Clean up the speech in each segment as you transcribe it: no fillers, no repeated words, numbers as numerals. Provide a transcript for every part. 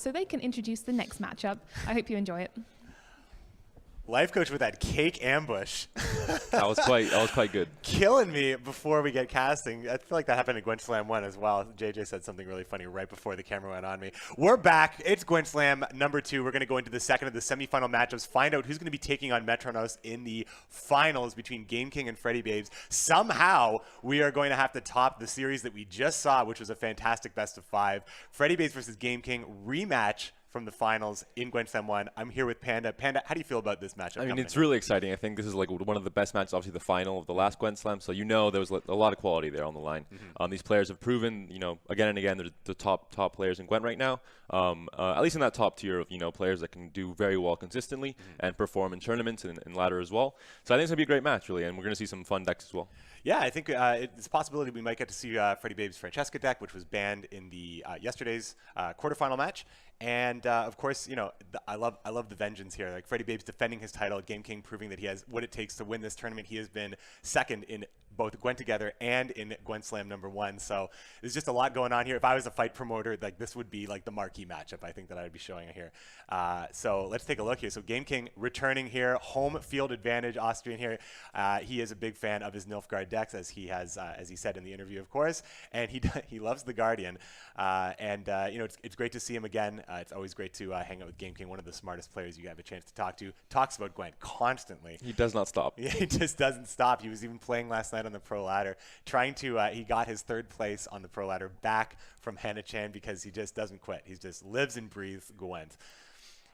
so they can introduce the next matchup. I hope you enjoy it. Life coach with that cake ambush. That was quite good. Killing me before we get casting. I feel like that happened at Gwent Slam 1 as well. JJ said something really funny right before the camera went on me. We're back. It's Gwent Slam number 2. We're going to go into the second of the semifinal matchups, find out who's going to be taking on Metronos in the finals between Game King and Freddy Babes. Somehow, we are going to have to top the series that we just saw, which was a fantastic best of 5. Freddy Babes versus Game King rematch from the finals in Gwent Slam 1. I'm here with Panda. Panda, how do you feel about this matchup? I mean, it's really exciting. I think this is like one of the best matches, obviously the final of the last Gwent Slam, so there was a lot of quality there on the line. These players have proven, again and again, they're the top players in Gwent right now, at least in that top tier of, players that can do very well consistently and perform in tournaments and ladder as well. So I think it's going to be a great match, really, and we're going to see some fun decks as well. Yeah, I think it's a possibility we might get to see Freddy Babes' Francesca deck, which was banned in the yesterday's quarterfinal match. And of course, I love the vengeance here. Like Freddy Babes defending his title, Game King proving that he has what it takes to win this tournament. He has been second in both Gwent Together and in Gwent Slam number 1. So there's just a lot going on here. If I was a fight promoter, like this would be like the marquee matchup, I think, that I would be showing here. So let's take a look here. So Game King returning here, home field advantage, Austrian here. He is a big fan of his Nilfgaard decks, as he has, as he said in the interview, of course, and he loves the Guardian. It's great to see him again. It's always great to hang out with Game King, one of the smartest players you have a chance to talk to. Talks about Gwent constantly. He does not stop. Yeah, he just doesn't stop. He was even playing last night on the Pro Ladder, trying to, he got his 3rd place on the Pro Ladder back from Hannah Chan because he just doesn't quit. He just lives and breathes Gwent.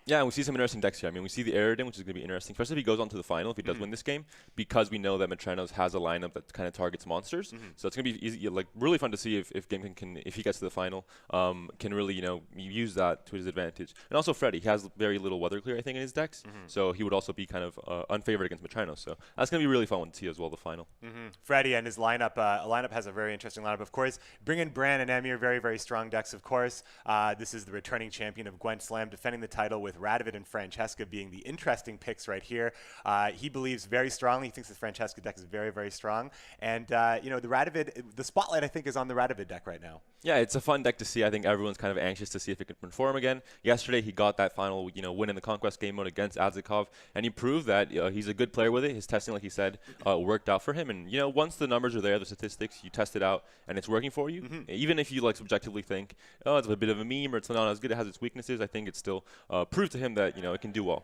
Yeah, and we see some interesting decks here. I mean, we see the Aerodin, which is going to be interesting, especially if he goes on to the final, if he does win this game, because we know that Metronos has a lineup that kind of targets monsters. So it's going to be easy, really fun to see if Game King can, if he gets to the final, can really, use that to his advantage. And also Freddy, he has very little weather clear, I think, in his decks, so he would also be kind of unfavored against Metronos. So that's going to be really fun to see as well, the final. Freddy and his lineup, has a very interesting lineup. Of course, bring in Bran and Emir, very, very strong decks, of course. This is the returning champion of Gwent Slam, defending the title with Radovid and Francesca being the interesting picks right here. He believes very strongly. He thinks the Francesca deck is very, very strong. And, the Radovid, the spotlight, I think, is on the Radovid deck right now. Yeah, it's a fun deck to see. I think everyone's kind of anxious to see if it can perform again. Yesterday, he got that final, win in the Conquest game mode against Adzikov, and he proved that he's a good player with it. His testing, like he said, worked out for him. And, once the numbers are there, the statistics, you test it out, and it's working for you. Even if you, subjectively think, oh, it's a bit of a meme or it's not as good, it has its weaknesses, I think it still proved to him that, it can do well.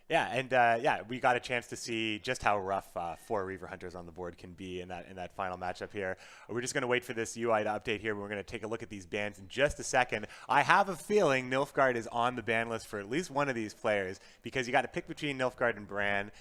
Yeah, and we got a chance to see just how rough 4 Reaver Hunters on the board can be in that final matchup here. We're just going to wait for this UI to update here. We're going to take a look at these bans in just a second. I have a feeling Nilfgaard is on the ban list for at least one of these players, because you got to pick between Nilfgaard and Bran.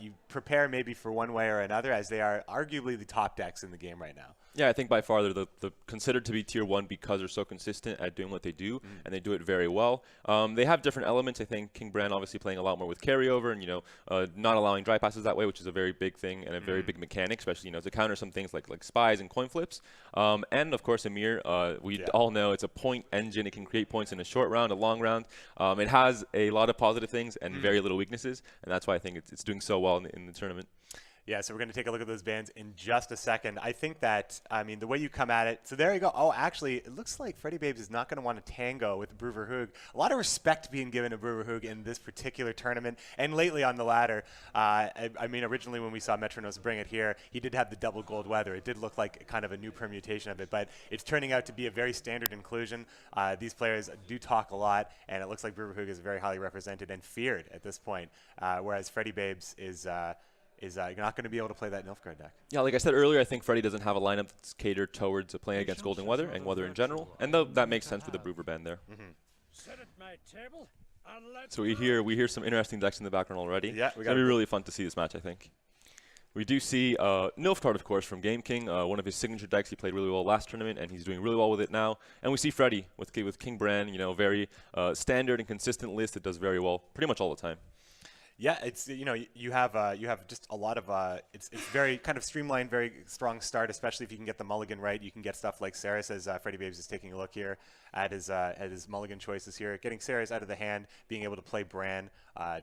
You prepare maybe for one way or another, as they are arguably the top decks in the game right now. Yeah, I think by far they're the considered to be tier 1 because they're so consistent at doing what they do, and they do it very well. They have different elements. I think King Bran obviously playing a lot more with carryover and, not allowing dry passes that way, which is a very big thing and a very big mechanic, especially, to counter some things like spies and coin flips. And, of course, Emir, we all know it's a point engine. It can create points in a short round, a long round. It has a lot of positive things and very little weaknesses, and that's why I think it's doing so well in the tournament. Yeah, so we're going to take a look at those bans in just a second. I think that, the way you come at it, so there you go. Oh, actually, it looks like Freddy Babes is not going to want to tango with Bruverhug. A lot of respect being given to Bruverhug in this particular tournament, and lately on the ladder. Originally when we saw Metronos bring it here, he did have the double gold weather. It did look like kind of a new permutation of it, but it's turning out to be a very standard inclusion. These players do talk a lot, and it looks like Bruverhug is very highly represented and feared at this point, whereas Freddy Babes is not going to be able to play that Nilfgaard deck. Yeah, like I said earlier, I think Freddy doesn't have a lineup that's catered towards playing against Golden Weather and Weather in general, and that makes sense with the Bruver ban there. So we hear some interesting decks in the background already. Yeah, it's going to be really fun to see this match, I think. We do see Nilfgaard, of course, from Game King, one of his signature decks. He played really well last tournament, and he's doing really well with it now. And we see Freddy with King Bran, very standard and consistent list that does very well pretty much all the time. Yeah, it's you have just a lot of it's very kind of streamlined, very strong start, especially if you can get the mulligan right. You can get stuff like Saris, as Freddy Babes is taking a look here at his mulligan choices here, getting Saris out of the hand, being able to play Bran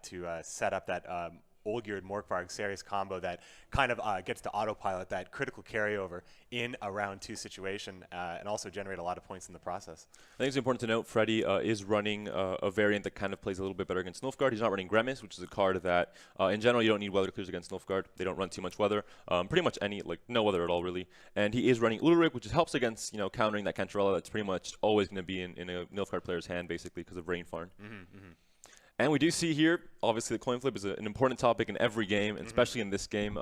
to set up that Olgierd Morkvarg Serious combo that kind of gets to autopilot that critical carryover in a round 2 situation and also generate a lot of points in the process. I think it's important to note Freddy is running a variant that kind of plays a little bit better against Nilfgaard. He's not running Grimace, which is a card that in general you don't need weather clears against Nilfgaard. They don't run too much weather, pretty much no weather at all really. And he is running Ulrich, which helps against countering that Cantarella that's pretty much always going to be in a Nilfgaard player's hand basically because of Rainfarn. And we do see here, obviously the coin flip is an important topic in every game, and especially in this game.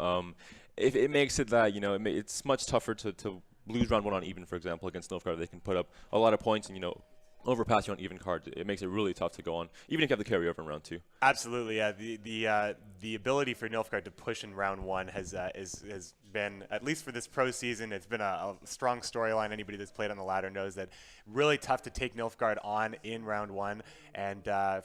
If it makes it that, it's much tougher to lose round 1 on even, for example, against Nilfgaard. They can put up a lot of points and, overpass you on even cards. It makes it really tough to go on, even if you have the carryover in round 2. Absolutely, yeah. The ability for Nilfgaard to push in round 1 has been, at least for this pro season, it's been a strong storyline. Anybody that's played on the ladder knows that really tough to take Nilfgaard on in round 1. And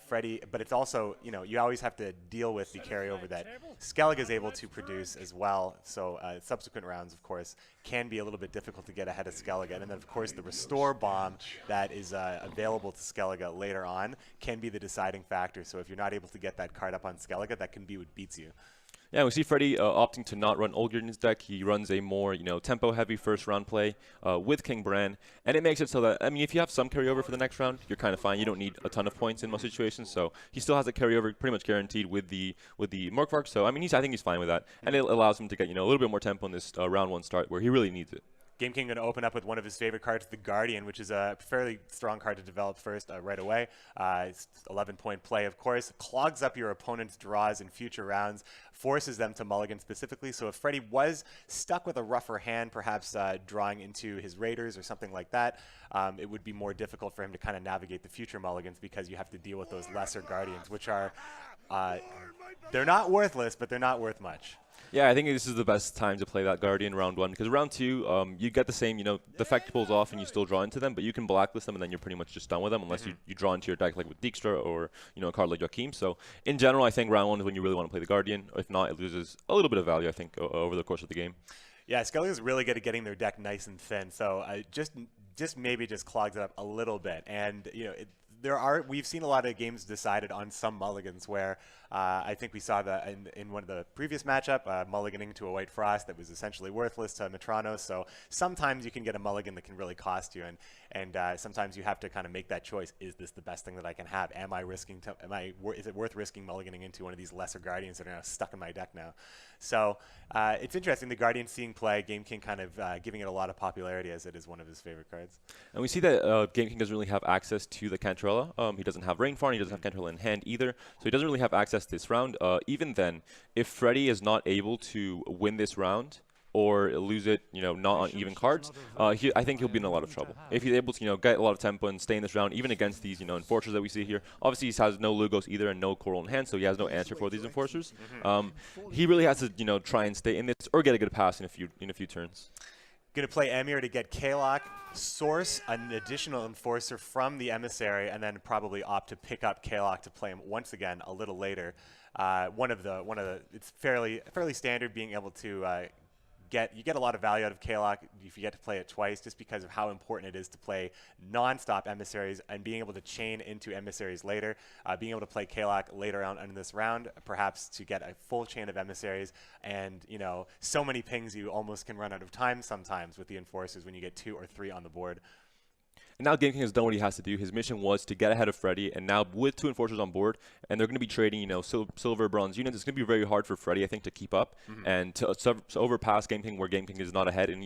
Freddy, but it's also, you always have to deal with the carryover that Skellige is able to produce as well. So subsequent rounds, of course, can be a little bit difficult to get ahead of Skellige. And then, of course, the restore bomb that is available to Skellige later on can be the deciding factor. So if you're not able to get that card up on Skellige, that can be what beats you. Yeah, we see Freddy opting to not run Olgierd in his deck. He runs a more, tempo-heavy first-round play with King Bran, and it makes it so that, if you have some carryover for the next round, you're kind of fine. You don't need a ton of points in most situations, so he still has a carryover pretty much guaranteed with the Morkvarg. So, I think he's fine with that, and it allows him to get, a little bit more tempo in this round 1 start where he really needs it. Game King going to open up with one of his favorite cards, the Guardian, which is a fairly strong card to develop first right away. It's 11-point play, of course. Clogs up your opponent's draws in future rounds, forces them to mulligan specifically. So if Freddy was stuck with a rougher hand, perhaps drawing into his Raiders or something like that, it would be more difficult for him to kind of navigate the future mulligans because you have to deal with those lesser Guardians, which are, they're not worthless, but they're not worth much. Yeah, I think this is the best time to play that Guardian round 1 because round 2, you get the same, the effect pulls off and you still draw into them, but you can blacklist them and then you're pretty much just done with them unless you draw into your deck like with Dijkstra or, a card like Joachim. So in general, I think round 1 is when you really want to play the Guardian. If not, it loses a little bit of value, I think, over the course of the game. Yeah, Skellige is really good at getting their deck nice and thin, so maybe just clogs it up a little bit. And, we've seen a lot of games decided on some mulligans where I think we saw that in one of the previous matchup, mulliganing to a White Frost that was essentially worthless to Metronos. So sometimes you can get a mulligan that can really cost you, and sometimes you have to kind of make that choice. Is this the best thing that I can have? Is it worth risking mulliganing into one of these lesser Guardians that are now stuck in my deck now? So it's interesting, the Guardian seeing play, Game King kind of giving it a lot of popularity as it is one of his favorite cards. And we see that Game King doesn't really have access to the Cantarella. He doesn't have Rainfarn, he doesn't have Cantarella in hand either, so he doesn't really have access this round. Even then, if Freddy is not able to win this round or lose it, not on even cards, I think he'll be in a lot of trouble. If he's able to, get a lot of tempo and stay in this round, even against these, enforcers that we see here. Obviously, he has no Lugos either and no Coral in hand, so he has no answer for these enforcers. He really has to, try and stay in this or get a good pass in a few turns. Going to play Emir to get Kalok, source an additional enforcer from the emissary, and then probably opt to pick up Kalok to play him once again a little later. It's fairly standard being able to you get a lot of value out of Kalok if you get to play it twice, just because of how important it is to play non-stop emissaries and being able to chain into emissaries later. Being able to play Kalok later on in this round, perhaps to get a full chain of emissaries, and so many pings you almost can run out of time sometimes with the enforcers when you get 2 or 3 on the board. And now Game King has done what he has to do. His mission was to get ahead of Freddy, and now with 2 enforcers on board, and they're going to be trading, silver, bronze units, it's going to be very hard for Freddy, I think, to keep up and to overpass Game King where Game King is not ahead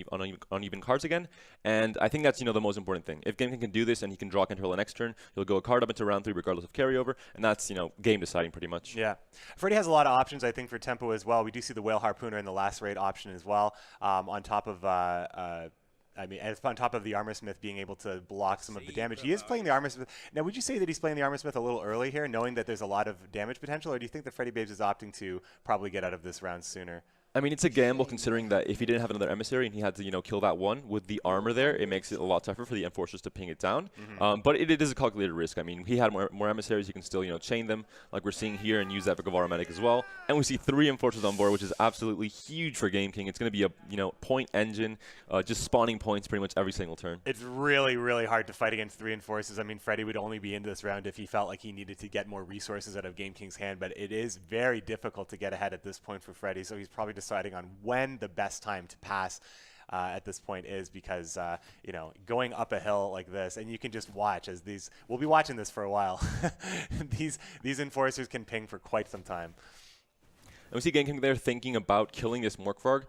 on even cards again. And I think that's, the most important thing. If Game King can do this and he can draw Cantarella next turn, he'll go a card up into round 3 regardless of carryover, and that's, game deciding pretty much. Yeah. Freddy has a lot of options, I think, for tempo as well. We do see the Whale Harpooner in the Lacerate option as well, on top of on top of the Armor Smith being able to block some of the damage. He is playing the Armor Smith. Now, would you say that he's playing the Armor Smith a little early here, knowing that there's a lot of damage potential, or do you think that Freddy Babes is opting to probably get out of this round sooner? I mean, it's a gamble considering that if he didn't have another emissary and he had to, kill that one with the armor there, it makes it a lot tougher for the enforcers to ping it down. But it is a calculated risk. I mean, he had more emissaries. You can still, chain them like we're seeing here and use that for Guevara Medic as well. And we see 3 enforcers on board, which is absolutely huge for Game King. It's going to be a, point engine, just spawning points pretty much every single turn. It's really, really hard to fight against 3 enforcers. I mean, Freddy would only be into this round if he felt like he needed to get more resources out of Game King's hand, but it is very difficult to get ahead at this point for Freddy, so he's probably deciding on when the best time to pass at this point is, because going up a hill like this, and you can just watch as we'll be watching this for a while. these enforcers can ping for quite some time. And we see Game King there thinking about killing this Morkvarg.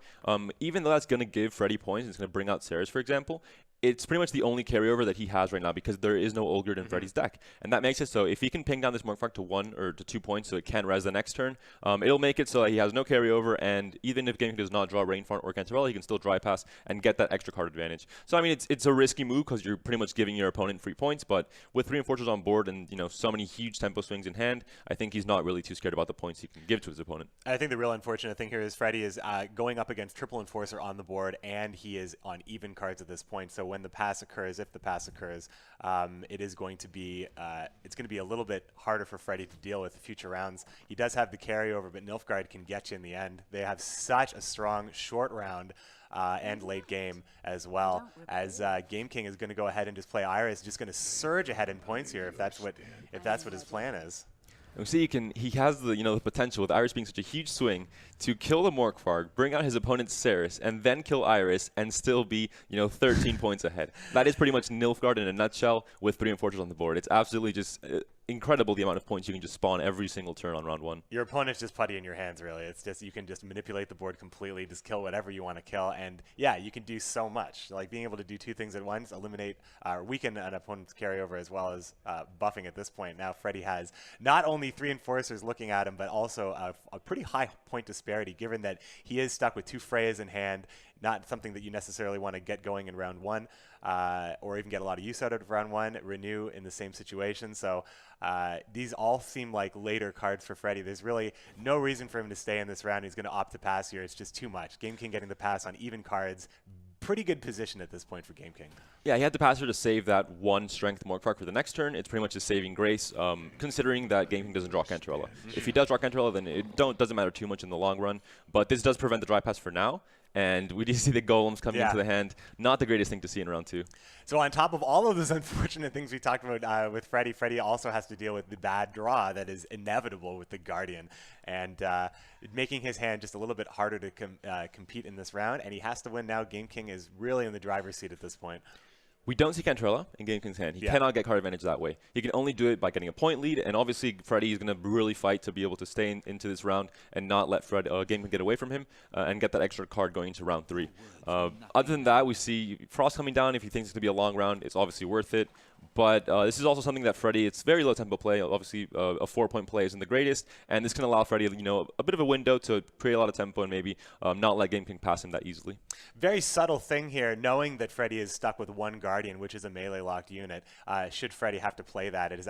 Even though that's going to give Freddy points, it's going to bring out Ceres, for example, it's pretty much the only carryover that he has right now because there is no Olgerd in Freddy's deck. And that makes it so if he can ping down this Morkvarg to 1 or to 2 points so it can res the next turn, it'll make it so that he has no carryover, and even if Game King does not draw Rainfarm or Cantarella, he can still dry pass and get that extra card advantage. So, I mean, it's a risky move because you're pretty much giving your opponent free points, but with 3 enforcers on board and, so many huge tempo swings in hand, I think he's not really too scared about the points he can give to his opponent. I think the real unfortunate thing here is Freddy is going up against triple enforcer on the board, and he is on even cards at this point. So when the pass occurs, if the pass occurs, it is going to be it's going to be a little bit harder for Freddy to deal with future rounds. He does have the carryover, but Nilfgaard can get you in the end. They have such a strong short round and late game as well, as Game King is going to go ahead and just play Iris, just going to surge ahead in points here if that's what his plan is. And we see he has the the potential with Iris being such a huge swing to kill the Morkvarg, bring out his opponent's Ceres, and then kill Iris and still be 13 points ahead. That is pretty much Nilfgaard in a nutshell with 3 enforcers on the board. It's absolutely just incredible the amount of points you can just spawn every single turn on round 1. Your opponent's just putty in your hands, really. It's just you can just manipulate the board completely, just kill whatever you want to kill, and yeah, you can do so much. Like being able to do 2 things at once, eliminate or weaken an opponent's carryover as well as buffing at this point. Now Freddy has not only 3 enforcers looking at him, but also a pretty high point disparity, given that he is stuck with 2 Freyas in hand, not something that you necessarily want to get going in round 1, or even get a lot of use out of round 1. Renew in the same situation. So these all seem like later cards for Freddy. There's really no reason for him to stay in this round. He's going to opt to pass here. It's just too much. Game King getting the pass on even cards. Pretty good position at this point for Game King. Yeah, he had to pass her to save that 1 strength Morkvarg for the next turn. It's pretty much his saving grace, considering that Game King doesn't draw Cantarella. If he does draw Cantarella, then it doesn't matter too much in the long run. But this does prevent the dry pass for now. And we do see the golems coming into the hand. Not the greatest thing to see in round 2. So on top of all of those unfortunate things we talked about with Freddy, Freddy also has to deal with the bad draw that is inevitable with the Guardian, and making his hand just a little bit harder to compete in this round. And he has to win now. Game King is really in the driver's seat at this point. We don't see Cantarella in Game King's hand. He cannot get card advantage that way. He can only do it by getting a point lead, and obviously Freddy is going to really fight to be able to stay into this round and not let Game King get away from him and get that extra card going into round 3. Other than that, we see Frost coming down. If he thinks it's going to be a long round, it's obviously worth it. But this is also something that Freddy, it's very low tempo play. Obviously, a 4-point play isn't the greatest, and this can allow Freddy, a bit of a window to create a lot of tempo and maybe not let Game King pass him that easily. Very subtle thing here, knowing that Freddy is stuck with 1 Guardian, which is a melee locked unit. Should Freddy have to play that, it's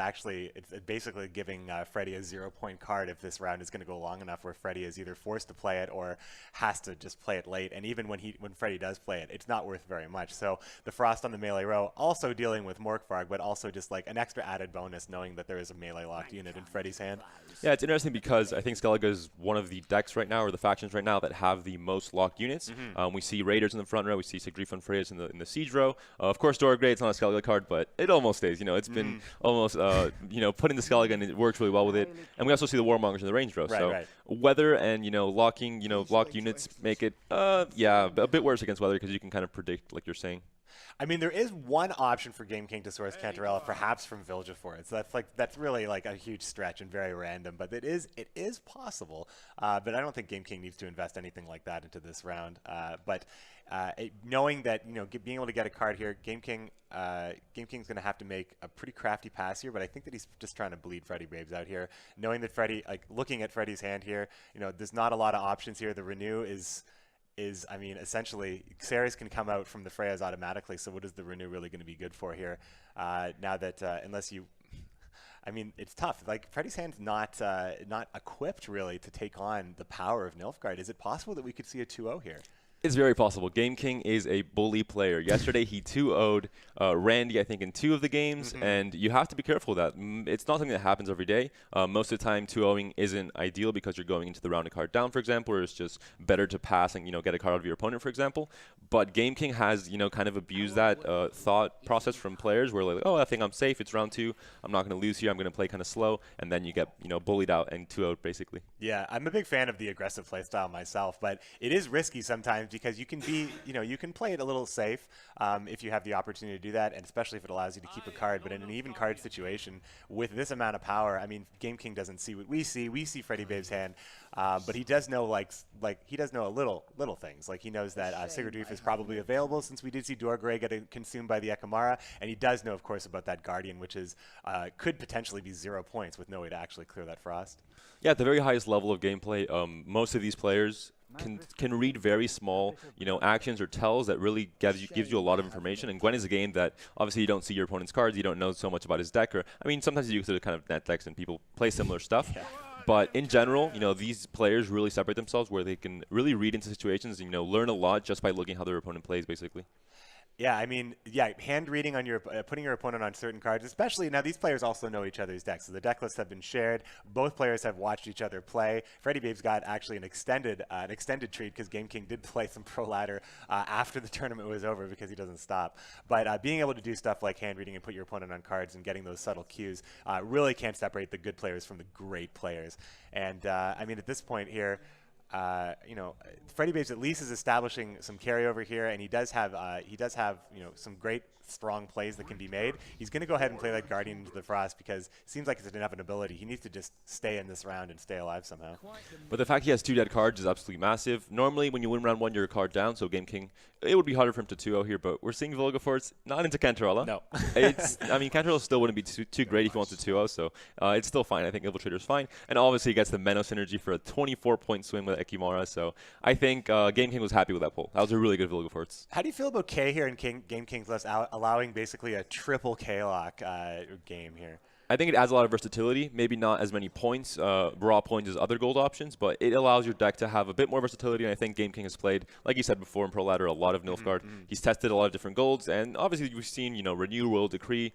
basically giving Freddy a 0-point card if this round is going to go long enough where Freddy is either forced to play it or has to just play it late. And even when Freddy does play it, it's not worth very much. So the Frost on the melee row, also dealing with Morkvarg, but also just like an extra added bonus knowing that there is a melee locked unit in Freddy's hand. Yeah, it's interesting because I think Skellige is one of the decks right now, or the factions right now, that have the most locked units. We see Raiders in the front row, we see Sigrifa and Freyas in the siege row. Of course, Dorgrey, it's not a Skellige card, but it almost stays. It's been almost put into Skellige, and it works really well with it. And we also see the Warmongers in the range row. So weather and locking locked units make it a bit worse against weather because you can kind of predict, like you're saying. I mean, there is one option for Game King to source Cantarella, perhaps from Vilgefortz. So that's really like a huge stretch and very random, but it is possible. But I don't think Game King needs to invest anything like that into this round. But knowing that being able to get a card here, Game King's going to have to make a pretty crafty pass here. But I think that he's just trying to bleed Freddy Babes out here, knowing that Freddy, looking at Freddy's hand here, there's not a lot of options here. The Renew is I mean, essentially, Ceres can come out from the Freyas automatically, so what is the Renew really going to be good for here? Now that, unless you... I mean, it's tough. Like Freddy's hand's not equipped really to take on the power of Nilfgaard. Is it possible that we could see a 2-0 here? It's very possible. Game King is a bully player. Yesterday, he 2-0'd Randy, I think, in 2 of the games, and you have to be careful of that. It's not something that happens every day. Most of the time, 2-0ing isn't ideal because you're going into the round a card down, for example, or it's just better to pass and, get a card out of your opponent, for example. But Game King has, kind of abused that thought process from players where, like, oh, I think I'm safe. It's round 2. I'm not going to lose here. I'm going to play kind of slow, and then you get, bullied out and 2-0'd, basically. Yeah, I'm a big fan of the aggressive playstyle myself, but it is risky sometimes because you can be, you can play it a little safe if you have the opportunity to do that, and especially if it allows you to keep a card. But in an even card situation with this amount of power, I mean, Game King doesn't see what we see. We see Freddy Babe's hand, but he does know like he does know little things. Like he knows that Sigurd Reef is probably available since we did see Dorgray get consumed by the Ekamara, and he does know, of course, about that Guardian, which is could potentially be 0 points with no way to actually clear that frost. Yeah, at the very highest level of gameplay, most of these players can read very small, actions or tells that really gives you a lot of information. And Gwen is a game that obviously you don't see your opponent's cards, you don't know so much about his deck, or I mean sometimes you do kind of net decks and people play similar stuff. Yeah. But in general, these players really separate themselves where they can really read into situations and learn a lot just by looking how their opponent plays, basically. Yeah, I mean, hand reading on your putting your opponent on certain cards, especially now these players also know each other's decks, so the deck lists have been shared. Both players have watched each other play. Freddy Babe's got actually an extended treat because Game King did play some Pro Ladder after the tournament was over because he doesn't stop. But being able to do stuff like hand reading and put your opponent on cards and getting those subtle cues really can separate the good players from the great players. And I mean, at this point here, Freddy Babes at least is establishing some carryover here, and he does have some great strong plays that can be made. He's going to go ahead and play that Guardian into the Frost because it seems like it's an inevitability. He needs to just stay in this round and stay alive somehow. But the fact he has 2 dead cards is absolutely massive. Normally, when you win round 1, you're a card down, so Game King, it would be harder for him to 2-0 here, but we're seeing Vilgefortz not into Cantarella. No. I mean, Cantarella still wouldn't be too great if he wants to 2-0, so it's still fine. I think Infiltrator's fine. And obviously, he gets the Menno synergy for a 24-point swing with Ekamara, so I think Game King was happy with that pull. That was a really good Vilgefortz. How do you feel about K here in Game King's list, allowing basically a triple K-lock game here? I think it adds a lot of versatility, maybe not as many points, raw points as other gold options, but it allows your deck to have a bit more versatility, and I think Game King has played, like you said before in Pro Ladder, a lot of Nilfgaard. He's tested a lot of different golds, and obviously we've seen, Renew, Royal Decree,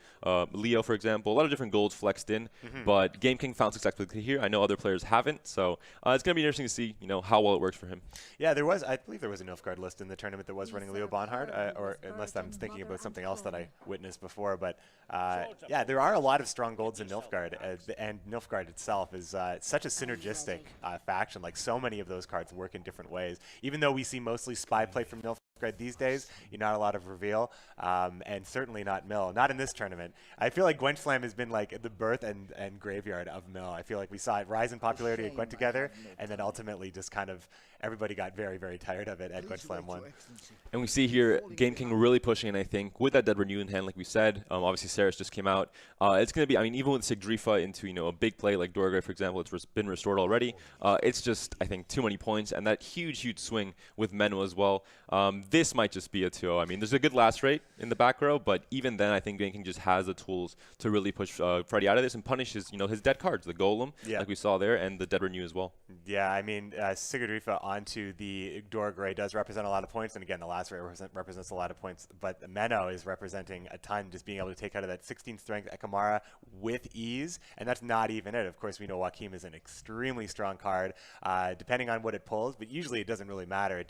Leo, for example, a lot of different golds flexed in, but Game King found successfully here. I know other players haven't, so it's going to be interesting to see, how well it works for him. Yeah, I believe there was a Nilfgaard list in the tournament that was running Leo Bonhard, or unless I'm thinking about something else that I witnessed before, but yeah, there are a lot of strong golds in Nilfgaard. And Nilfgaard itself is such a synergistic faction. Like so many of those cards work in different ways. Even though we see mostly spy play from Nilfgaard these days, not a lot of reveal, and certainly not Mill. Not in this tournament. I feel like Gwent Slam has been like the birth and graveyard of Mill. I feel like we saw it rise in popularity at Gwent Together, and then ultimately just kind of everybody got very, very tired of it at Gwent Slam 1. And we see here Game King really pushing, and I think with that Dead Renew in hand, like we said, obviously Saris just came out. It's going to be, I mean, even with Sigdrifa into a big play like Dorgray, for example, it's been restored already. It's just, I think, too many points, and that huge swing with Menno as well. This might just be a 2-0. I mean, there's a good last rate in the back row, but even then, I think Game King just has the tools to really push Freddy out of this and punish his, his dead cards, the Golem, like we saw there, and the Dead Renew as well. Yeah, I mean, Sigurdrifa onto the Dorgray does represent a lot of points, and again, the last rate represents a lot of points, but Menno is representing a ton, just being able to take out of that 16 strength Ekamara with ease, and that's not even it. Of course, we know Joachim is an extremely strong card, depending on what it pulls, but usually it doesn't really matter.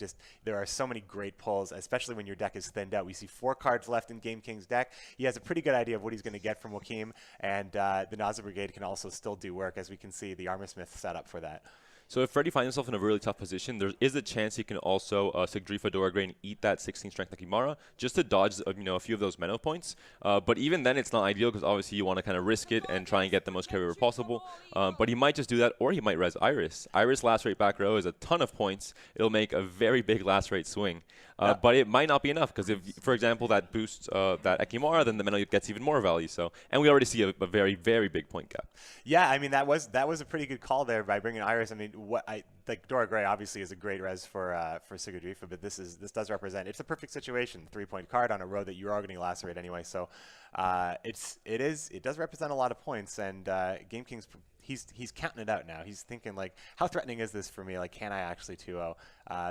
There are so many great pulls, especially when your deck is thinned out. We see 4 cards left in Game King's deck. He has a pretty good idea of what he's going to get from Joachim, and the Naza Brigade can also still do work, as we can see the Armor Smith set up for that. So if Freddy finds himself in a really tough position, there is a chance he can also Sigdrifa Dorgray and eat that 16 strength Ekamara just to dodge a few of those Menno points. But even then, it's not ideal because obviously you want to kind of risk it and try and get the most carryover possible. But he might just do that, or he might res Iris. Iris last rate back row is a ton of points. It'll make a very big last rate swing. But it might not be enough because if, for example, that boosts that Ekamara, then the Menno gets even more value. So, and we already see a very, very big point gap. Yeah, I mean that was a pretty good call there by bringing Iris. I mean, like Dorgray obviously is a great res for Sigurdrifa, but this does represent, it's a perfect situation, 3-point card on a road that you are going to lacerate anyway. So it does represent a lot of points, and Game King's he's counting it out now. He's thinking like, how threatening is this for me? Like, can I actually 2-0?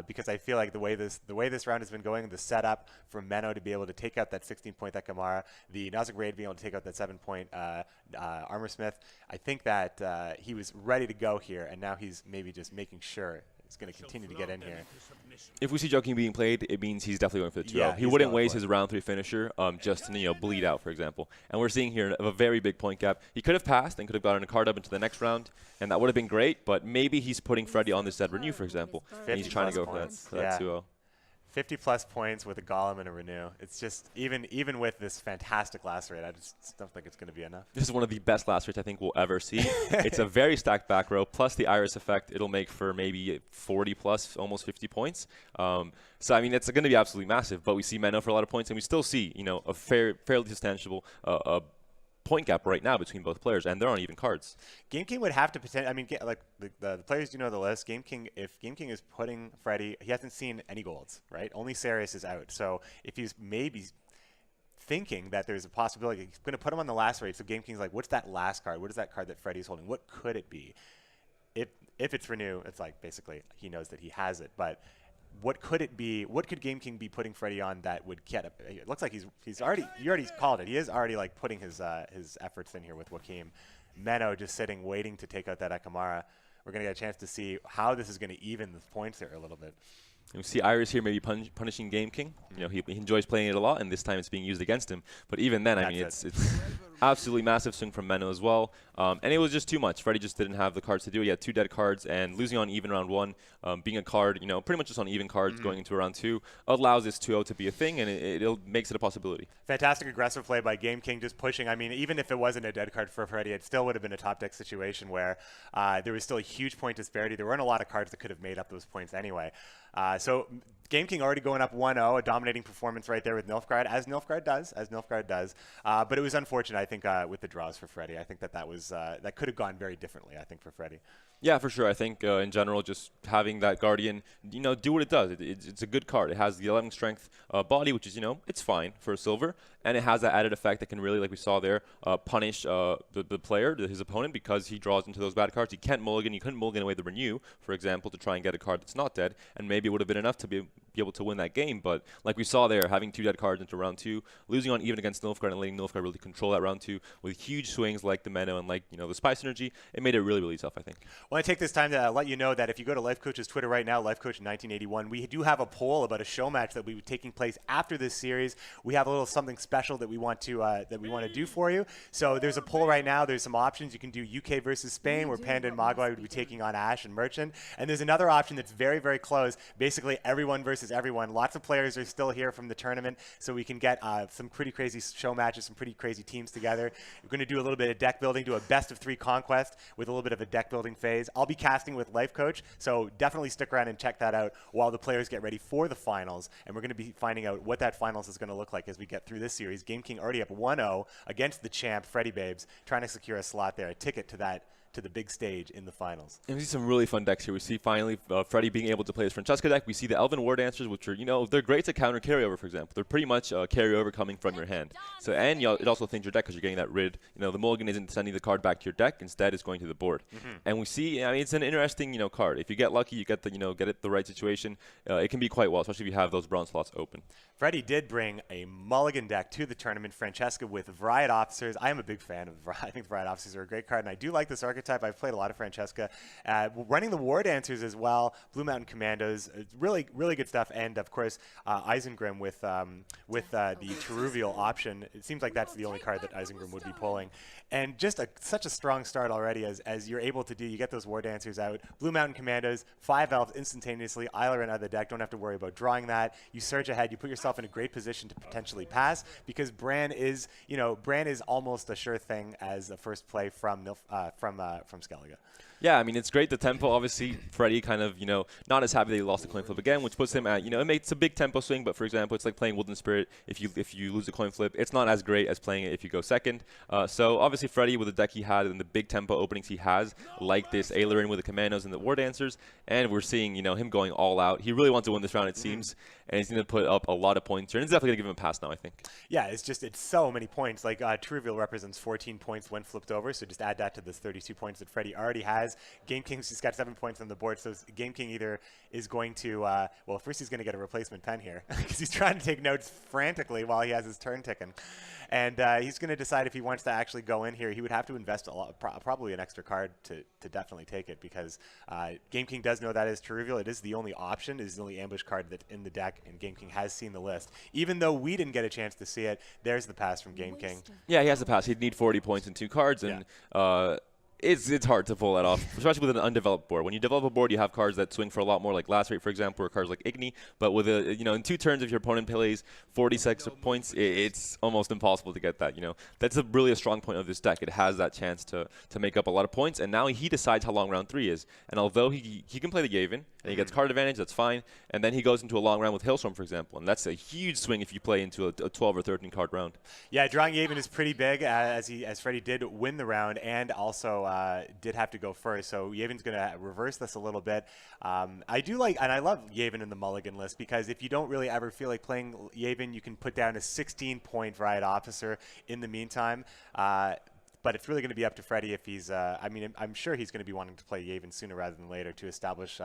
Because I feel like the way this round has been going, the setup for Menno to be able to take out that 16-point Ekamara, the Nazik Raid being able to take out that 7-point Armor Smith, I think that he was ready to go here, and now he's maybe just making sure he's going to continue to get in here. If we see Joking being played, it means he's definitely going for the 2-0. Yeah, he he's wouldn't going waste for it. his round 3 finisher just to bleed out, for example. And we're seeing here a very big point gap. He could have passed and could have gotten a card up into the next round, and that would have been great. But maybe he's putting Freddy on this dead Renew, for example, and he's trying to go for that 2-0. 50-plus points with a Golem and a Renew. It's just, even with this fantastic last rate, I just don't think it's going to be enough. This is one of the best last rates I think we'll ever see. It's a very stacked back row, plus the Iris effect. It'll make for maybe 40-plus, almost 50 points. So, I mean, it's going to be absolutely massive. But we see Menno for a lot of points, and we still see, a fairly substantial point gap right now between both players, and they're on even cards. Game King would have to pretend. I mean, like the players do know the list. Game King, if Game King is putting Freddy, he hasn't seen any golds, right? Only Sarius is out. So if he's maybe thinking that there's a possibility, he's going to put him on the last rate. So Game King's like, what's that last card? What is that card that Freddy's holding? What could it be? If it's Renew, it's like basically he knows that he has it, but. What could it be? What could Game King be putting Freddy on that would get up? It looks like he's already called it. He is already like putting his efforts in here with Joakim. Menno just sitting waiting to take out that Ekamara. We're gonna get a chance to see how this is gonna even the points here a little bit. And we see Iris here maybe punishing Game King. He enjoys playing it a lot, and this time it's being used against him. But even then, I mean, it's absolutely massive swing from Menno as well. And it was just too much. Freddy just didn't have the cards to do it. He had 2 dead cards, and losing on even round 1, being a card, pretty much just on even cards going into round 2, allows this 2-0 to be a thing, and it makes it a possibility. Fantastic aggressive play by Game King, just pushing. I mean, even if it wasn't a dead card for Freddy, it still would have been a top deck situation where there was still a huge point disparity. There weren't a lot of cards that could have made up those points anyway. So Game King already going up 1-0, a dominating performance right there with Nilfgaard, as Nilfgaard does. But it was unfortunate, I think, with the draws for Freddy. I think that could have gone very differently, I think, for Freddy. Yeah, for sure. I think in general, just having that Guardian, do what it does. It's a good card. It has the 11 strength body, which is, it's fine for a silver. And it has that added effect that can really, like we saw there, punish the player, his opponent, because he draws into those bad cards. He can't mulligan. He couldn't mulligan away the Renew, for example, to try and get a card that's not dead. And maybe it would have been enough to be able to win that game. But like we saw there, having 2 dead cards into round 2, losing on even against Nilfgaard and letting Nilfgaard really control that round 2 with huge swings like the Menno and like, the Spy Synergy, it made it really, really tough, I think. I want to take this time to let you know that if you go to Life Coach's Twitter right now, LifeCoach1981, we do have a poll about a show match that will be taking place after this series. We have a little something special that we want to do for you. So there's a poll right now. There's some options. You can do UK versus Spain, where Panda and Mogwai would be taking on Ash and Merchant. And there's another option that's very, very close. Basically, everyone versus everyone. Lots of players are still here from the tournament, so we can get some pretty crazy show matches, some pretty crazy teams together. We're going to do a little bit of deck building, do a best of 3 conquest with a little bit of a deck building phase. I'll be casting with Life Coach, so definitely stick around and check that out while the players get ready for the finals. And we're going to be finding out what that finals is going to look like as we get through this series. Game King already up 1-0 against the champ, Freddy Babes, trying to secure a slot there, a ticket to the big stage in the finals. And we see some really fun decks here. We see finally Freddy being able to play his Francesca deck. We see the Elven War Dancers, which are, they're great to counter carryover, for example. They're pretty much carryover coming from your hand. So, and it also thins your deck because you're getting that rid. The mulligan isn't sending the card back to your deck. Instead, it's going to the board. And we see, it's an interesting, card. If you get lucky, you get the, get it the right situation. It can be quite well, especially if you have those bronze slots open. Freddy did bring a mulligan deck to the tournament, Francesca with Varied Officers. I am a big fan of I think Varied Officers are a great card, and I do like this archetype. I've played a lot of Francesca. Running the War Dancers as well, Blue Mountain Commandos, really, really good stuff. And, of course, Isengrim with the Cheruvial option. It seems like that's the only card that Isengrim would be pulling. And just such a strong start already as you're able to do. You get those War Dancers out. Blue Mountain Commandos, 5 elves instantaneously. Eiler out of the deck. Don't have to worry about drawing that. You surge ahead. You put yourself in a great position to potentially pass because Bran is almost a sure thing as the first play from Skellige. Yeah, I mean, it's great. The tempo, obviously, Freddie kind of, not as happy that he lost the coin flip again, which puts him at, it makes a big tempo swing. But, for example, it's like playing Woodland Spirit. If you lose the coin flip, it's not as great as playing it if you go second. So, obviously, Freddie, with the deck he had and the big tempo openings he has, like this Ailerin with the Commandos and the War Dancers, and we're seeing, him going all out. He really wants to win this round, it seems, and he's going to put up a lot of points here. And it's definitely going to give him a pass now, I think. Yeah, it's so many points. Like, Trivial represents 14 points when flipped over, so just add that to the 32 points that Freddie already has. Game King's just got 7 points on the board, so Game King either is going to, well, first he's going to get a replacement pen here, because he's trying to take notes frantically while he has his turn ticking. And he's going to decide if he wants to actually go in here. He would have to invest a lot, probably an extra card to definitely take it, because Game King does know that is Trivial. It is the only option. It is the only ambush card that's in the deck, and Game King has seen the list. Even though we didn't get a chance to see it, there's the pass from Game King. Yeah, he has the pass. He'd need 40 points in 2 cards, and it's hard to pull that off, especially with an undeveloped board. When you develop a board, you have cards that swing for a lot more, like Lacerate, for example, or cards like Igni. But with in 2 turns, if your opponent plays 46 points, it's almost impossible to get that. That's really a strong point of this deck. It has that chance to make up a lot of points, and now he decides how long round 3 is. And although he can play the Yavin, and he gets card advantage, that's fine. And then he goes into a long round with Hailstorm, for example, and that's a huge swing if you play into a 12 or 13 card round. Yeah, drawing Yavin is pretty big, as Freddie did win the round, and also did have to go first. So Yavin's going to reverse this a little bit. I do like, and I love Yavin in the mulligan list, because if you don't really ever feel like playing Yavin, you can put down a 16-point Riot Officer in the meantime. But it's really going to be up to Freddie if he's, I'm sure he's going to be wanting to play Yavin sooner rather than later to establish,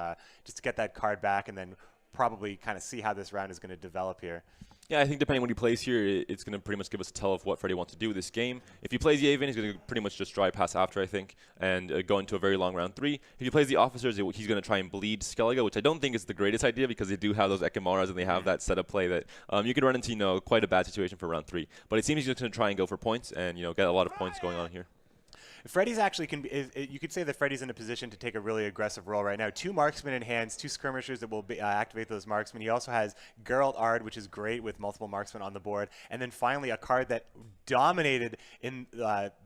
just to get that card back, and then probably kind of see how this round is going to develop here. Yeah, I think depending on what he plays here, it's going to pretty much give us a tell of what Freddie wants to do with this game. If he plays Yavin, he's going to pretty much just dry pass after, I think, and go into a very long round 3. If he plays the Officers, he's going to try and bleed Skellige, which I don't think is the greatest idea, because they do have those Ekimaras and they have that setup play that you can run into, quite a bad situation for round 3. But it seems he's just going to try and go for points and, get a lot of points going on here. Freddie's actually you could say that Freddie's in a position to take a really aggressive role right now. 2 marksmen in hands, 2 skirmishers that will activate those marksmen. He also has Geralt Ard, which is great with multiple marksmen on the board. And then finally, a card that dominated in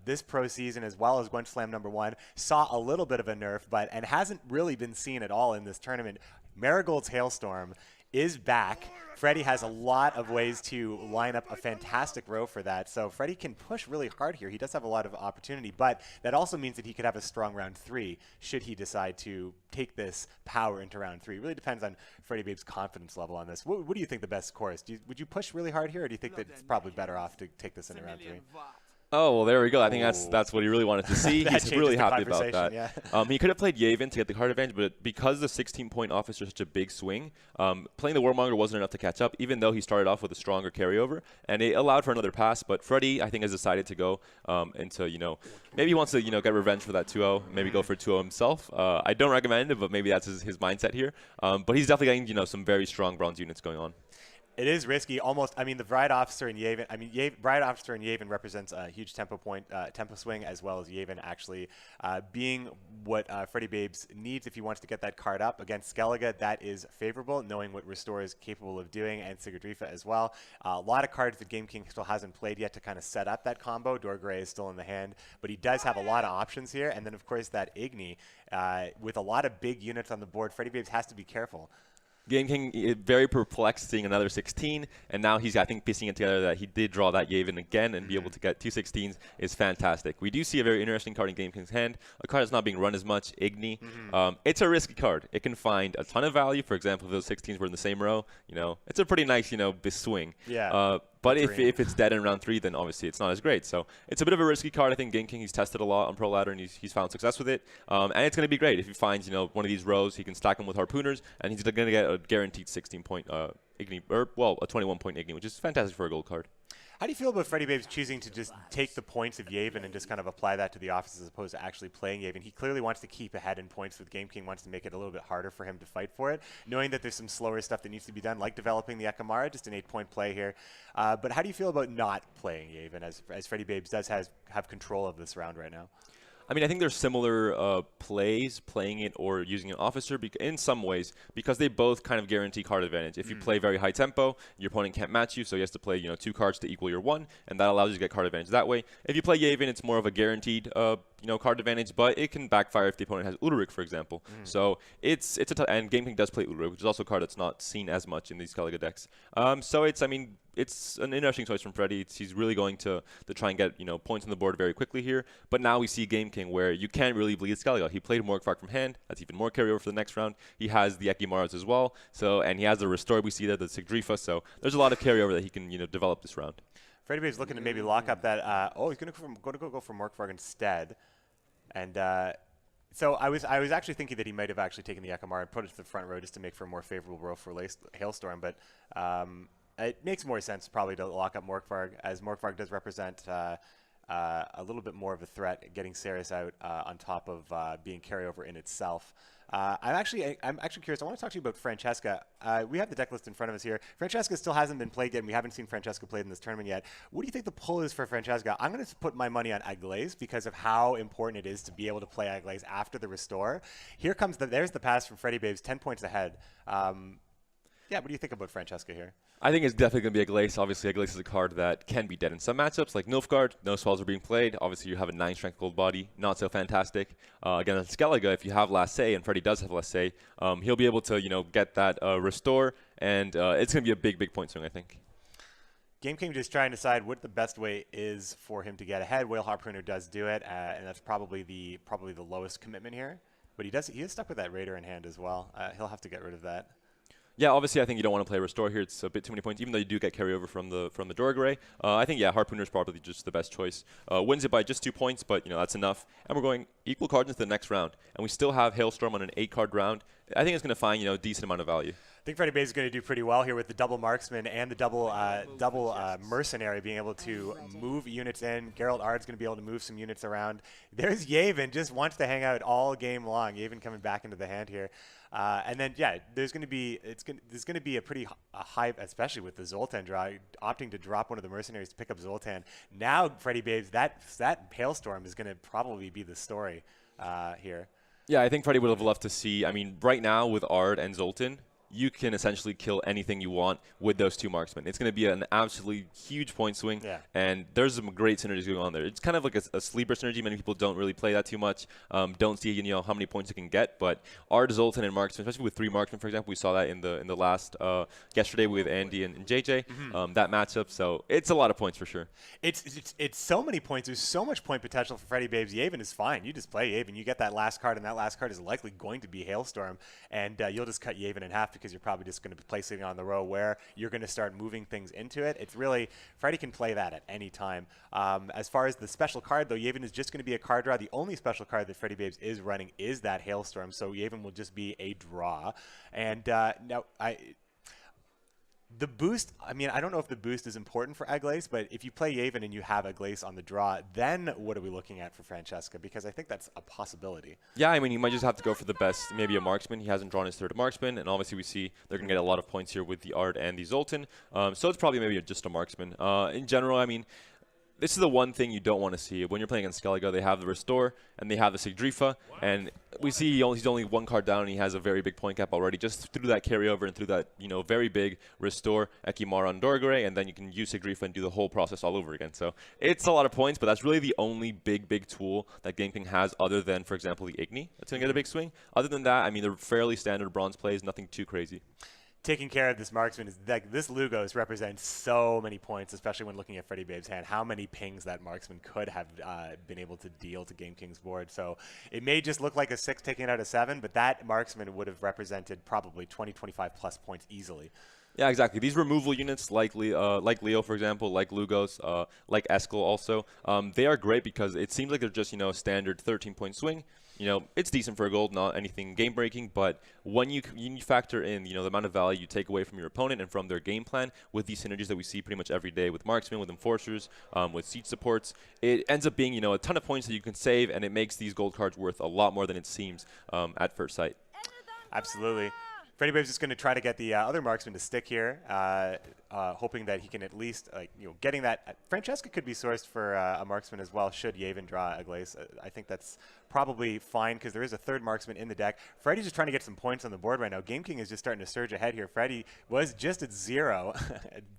this pro season, as well as Gwent Slam #1, saw a little bit of a nerf, and hasn't really been seen at all in this tournament. Marigold's Hailstorm is back. Freddie has a lot of ways to line up a fantastic row for that. So Freddie can push really hard here. He does have a lot of opportunity, but that also means that he could have a strong round 3 should he decide to take this power into round 3. It really depends on Freddie Babe's confidence level on this. What do you think the best score is? Would you push really hard here, or do you think that it's probably better off to take this into round 3? Oh, well, there we go. I think that's what he really wanted to see. He's really happy about that. Yeah. He could have played Yavin to get the card advantage, but because the 16-point Officer is such a big swing, playing the Warmonger wasn't enough to catch up, even though he started off with a stronger carryover, and it allowed for another pass. But Freddie, I think, has decided to go into, maybe he wants to, get revenge for that 2-0, maybe go for 2-0 himself. I don't recommend it, but maybe that's his mindset here. But he's definitely getting, some very strong bronze units going on. It is risky, almost. I mean, the Riot Officer and Yavin. Riot Officer and Yavin represents a huge tempo swing, as well as Yavin actually being what Freddie Babes needs if he wants to get that card up against Skellige. That is favorable, knowing what Restore is capable of doing, and Sigurdrifa as well. A lot of cards that Game King still hasn't played yet to kind of set up that combo. Dorgray is still in the hand, but he does have a lot of options here. And then, of course, that Igni with a lot of big units on the board. Freddie Babes has to be careful. Game King very perplexed seeing another 16, and now he's, I think, piecing it together that he did draw that Yavin again and be able to get 2 16s is fantastic. We do see a very interesting card in Game King's hand, a card that's not being run as much, Igni. It's a risky card. It can find a ton of value. For example, if those 16s were in the same row, it's a pretty nice, swing. Yeah. But if it's dead in round 3, then obviously it's not as great. So it's a bit of a risky card. I think Game King, he's tested a lot on Pro Ladder, and he's found success with it. And it's going to be great. If he finds, one of these rows, he can stack them with Harpooners, and he's going to get a guaranteed 16-point Igni, a 21-point Igni, which is fantastic for a gold card. How do you feel about Freddie Babes choosing to just take the points of Yavin and just kind of apply that to the office as opposed to actually playing Yavin? He clearly wants to keep ahead in points with Game King, wants to make it a little bit harder for him to fight for it, knowing that there's some slower stuff that needs to be done, like developing the Ekimara, just an 8-point play here. But how do you feel about not playing Yavin as Freddie Babes does have control of this round right now? I mean, I think there's similar plays, playing it or using an officer in some ways, because they both kind of guarantee card advantage. If you play very high tempo, your opponent can't match you, so he has to play 2 cards to equal your 1, and that allows you to get card advantage that way. If you play Yavin, it's more of a guaranteed card advantage, but it can backfire if the opponent has Ulrich, for example. So it's and Game King does play Ulrich, which is also a card that's not seen as much in these Skellige decks. So it's an interesting choice from Freddy. He's really going to try and get points on the board very quickly here. But now we see Game King where you can't really bleed Skellige. He played Morkvark from hand. That's even more carryover for the next round. He has the Ekimaras as well. So and he has the Restore. We see that the Sigdrifa. So there's a lot of carryover that he can develop this round. Freddy Babe's looking to maybe lock up that. He's going to go for Morkvark instead, and so I was actually thinking that he might have actually taken the Ekamara and put it to the front row just to make for a more favorable row for Hailstorm, but it makes more sense probably to lock up Morkvark, as Morkvark does represent a little bit more of a threat, getting Seris out on top of being carryover in itself. I'm actually curious. I want to talk to you about Francesca. We have the deck list in front of us here. Francesca still hasn't been played yet, and we haven't seen Francesca played in this tournament yet. What do you think the pull is for Francesca? I'm going to put my money on Aglaze because of how important it is to be able to play Aglaze after the Restore. There's the pass from Freddy Babes, 10 points ahead. What do you think about Francesca here? I think it's definitely going to be Aglaze. Obviously, Aglaze is a card that can be dead in some matchups, like Nilfgaard. No spells are being played. Obviously, you have a 9-strength gold body. Not so fantastic. Again, on Skellige, if you have Last Say, and Freddy does have Last Say, he'll be able to, get that Restore, and it's going to be a big, big point swing, I think. Game King just trying to decide what the best way is for him to get ahead. Whale Harpooner does do it, and that's probably the lowest commitment here. But he is stuck with that Raider in hand as well. He'll have to get rid of that. Yeah, obviously, I think you don't want to play Restore here. It's a bit too many points, even though you do get carryover from the Dorgray. I think, Harpooner is probably just the best choice. Wins it by just 2 points, but, that's enough. And we're going equal cards into the next round. And we still have Hailstorm on an 8-card round. I think it's going to find, a decent amount of value. I think Freddy Babe is going to do pretty well here with the double Marksman and the double Mercenary being able to move units in. Geralt Ard's going to be able to move some units around. There's Yavin, just wants to hang out all game long. Yavin coming back into the hand here. And then, there's going to be a pretty high, especially with the Zoltan draw, opting to drop one of the Mercenaries to pick up Zoltan. Now, Freddy Babes, that Hailstorm is going to probably be the story here. Yeah, I think Freddy would have loved to see. Right now with Ard and Zoltan, you can essentially kill anything you want with those 2 marksmen. It's going to be an absolutely huge point swing, and there's some great synergies going on there. It's kind of like a sleeper synergy. Many people don't really play that too much, don't see how many points it can get, but Ard, Zoltan, and marksmen, especially with 3 marksmen, for example, we saw that in the last yesterday with Andy and JJ, that matchup, so it's a lot of points for sure. It's so many points. There's so much point potential for Freddy Babes. Yavin is fine. You just play Yavin. You get that last card, and that last card is likely going to be Hailstorm, and you'll just cut Yavin in half because you're probably just going to be placing it on the row where you're going to start moving things into it. It's really, Freddy can play that at any time. As far as the special card, though, Yavin is just going to be a card draw. The only special card that Freddy Babes is running is that Hailstorm, so Yavin will just be a draw. And now, the boost, I don't know if the boost is important for Aglaze, but if you play Yavin and you have Aglaze on the draw, then what are we looking at for Francesca? Because I think that's a possibility. Yeah, he might just have to go for the best, maybe a marksman. He hasn't drawn his 3rd marksman, and obviously we see they're going to get a lot of points here with the Ard and the Zoltan. So it's probably maybe just a marksman. In general, this is the one thing you don't want to see. When you're playing against Skellige, they have the Restore, and they have the Sigdrifa, and we see he's only 1 card down, and he has a very big point gap already, just through that carryover and through that, very big Restore, Ekimara on Dorgray, and then you can use Sigdrifa and do the whole process all over again. So it's a lot of points, but that's really the only big tool that Game King has other than, for example, the Igni. That's going to get a big swing. Other than that, they're fairly standard bronze plays, nothing too crazy. Taking care of this marksman is like this Lugos represents so many points, especially when looking at Freddy Babe's hand. How many pings that marksman could have been able to deal to Game King's board. So it may just look like a 6 taking out a 7, but that marksman would have represented probably 20, 25 plus points easily. Yeah, exactly. These removal units, like Leo, for example, like Lugos, like Eskel also, they are great because it seems like they're just, a standard 13-point swing. It's decent for a gold, not anything game-breaking, but when you factor in, the amount of value you take away from your opponent and from their game plan with these synergies that we see pretty much every day with marksmen, with enforcers, with siege supports, it ends up being, a ton of points that you can save, and it makes these gold cards worth a lot more than it seems at first sight. Absolutely. Freddie Babe's just going to try to get the other marksman to stick here, hoping that he can at least, getting that. Francesca could be sourced for a marksman as well, should Yavin draw a Glaze. I think that's probably fine because there is a third marksman in the deck. Freddie's just trying to get some points on the board right now. Game King is just starting to surge ahead here. Freddie was just at 0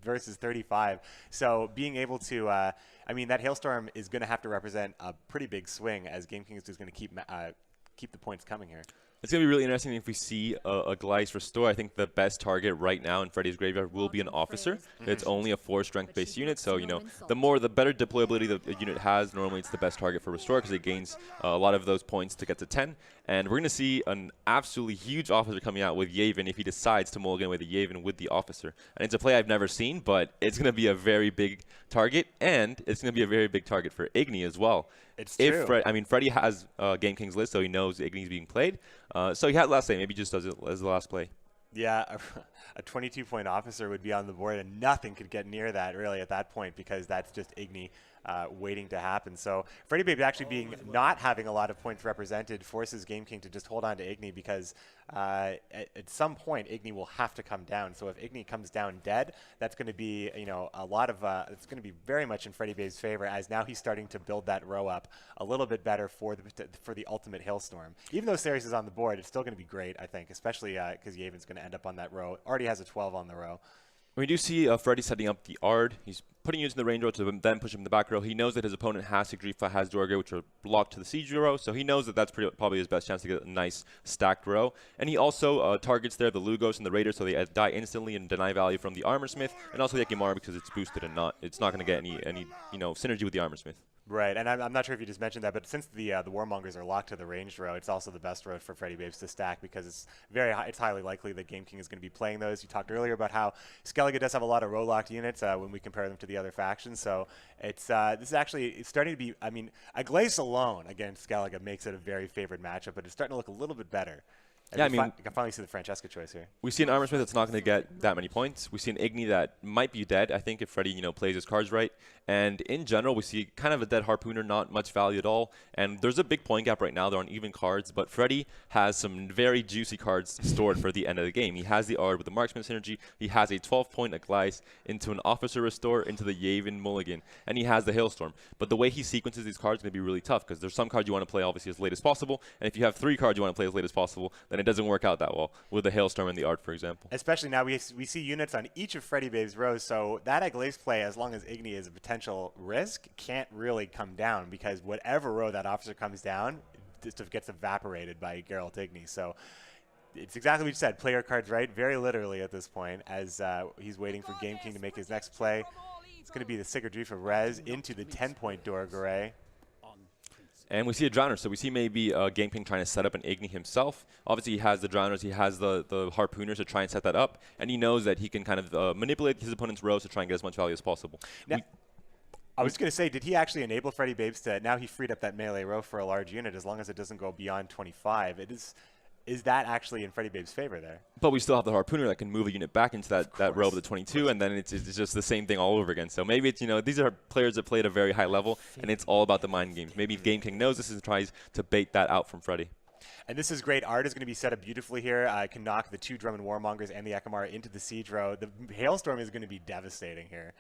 versus 35. So being able to, that Hailstorm is going to have to represent a pretty big swing as Game King is just going to keep the points coming here. It's going to be really interesting if we see a Glyce Restore. I think the best target right now in Freddy's Graveyard will be an Officer. It's only a 4 strength based unit, so the better deployability the unit has, normally it's the best target for Restore because it gains a lot of those points to get to 10. And we're going to see an absolutely huge Officer coming out with Yavin if he decides to mulligan away the Yavin with the Officer. And it's a play I've never seen, but it's going to be a very big target, and it's going to be a very big target for Igni as well. It's true. Freddie has Game King's list, so he knows Igni's being played. So he had last play. Maybe he just does it as the last play. Yeah, a 22-point Officer would be on the board, and nothing could get near that really at that point because that's just Igni waiting to happen. So Freddie Babe actually not having a lot of points represented forces Game King to just hold on to Igni because at some point Igni will have to come down. So if Igni comes down dead, that's going to be a lot of it's going to be very much in Freddie Babe's favor as now he's starting to build that row up a little bit better for the ultimate Hailstorm. Even though Ceres is on the board, it's still going to be great, I think, especially because Yavin's going to end up on that row. Already has a 12 on the row. We do see Freddie setting up the Ard. He's putting units in the range row to then push him in the back row. He knows that his opponent has Sigrifa, has Dorga, which are blocked to the siege row, so he knows that that's probably his best chance to get a nice stacked row. And he also targets there the Lugos and the Raiders, so they die instantly and deny value from the Armorsmith, and also the Ekimara because it's boosted and it's not going to get any synergy with the Armorsmith. Right, and I'm not sure if you just mentioned that, but since the Warmongers are locked to the ranged row, it's also the best row for Freddie Babes to stack because it's it's highly likely that Game King is going to be playing those. You talked earlier about how Skellige does have a lot of row-locked units when we compare them to the other factions, so it's this is actually starting to be. A Glaze alone against Skellige makes it a very favored matchup, but it's starting to look a little bit better. And you can finally see the Francesca choice here. We see an Armorsmith that's not going to get that many points. We see an Igni that might be dead, I think, if Freddie plays his cards right. And in general, we see kind of a dead Harpooner, not much value at all. And there's a big point gap right now. They're on even cards, but Freddie has some very juicy cards stored for the end of the game. He has the Ard with the Marksman synergy. He has a 12-point Aglyce into an Officer Restore into the Yavin Mulligan, and he has the Hailstorm. But the way he sequences these cards is going to be really tough because there's some cards you want to play obviously as late as possible, and if you have 3 cards you want to play as late as possible, then it doesn't work out that well with the Hailstorm and the Ard, for example. Especially now we see units on each of Freddie Babe's rows, so that Aglyce play, as long as Igni is a potential risk, can't really come down because whatever row that Officer comes down just gets evaporated by Geralt Igni. So it's exactly what you said, play your cards right, very literally at this point, as he's waiting for Game King to make his next play. It's going to be the Sigurdrifa Res into the 10-point Dorgaray. And we see a Drowner, so we see maybe Game King trying to set up an Igni himself. Obviously, he has the Drowners, he has the Harpooners to try and set that up, and he knows that he can kind of manipulate his opponent's rows to try and get as much value as possible. Now, I was going to say, did he actually enable Freddie Babes to, now he freed up that melee row for a large unit as long as it doesn't go beyond 25. Is that actually in Freddie Babes' favor there? But we still have the Harpooner that can move a unit back into that row of the 22, and then it's just the same thing all over again. So maybe it's, these are players that play at a very high level, and it's all about the mind games. Maybe Game King knows this and tries to bait that out from Freddie. And this is great. Ard is going to be set up beautifully here. Can knock the 2 Drummond Warmongers and the Ekimara into the siege row. The Hailstorm is going to be devastating here.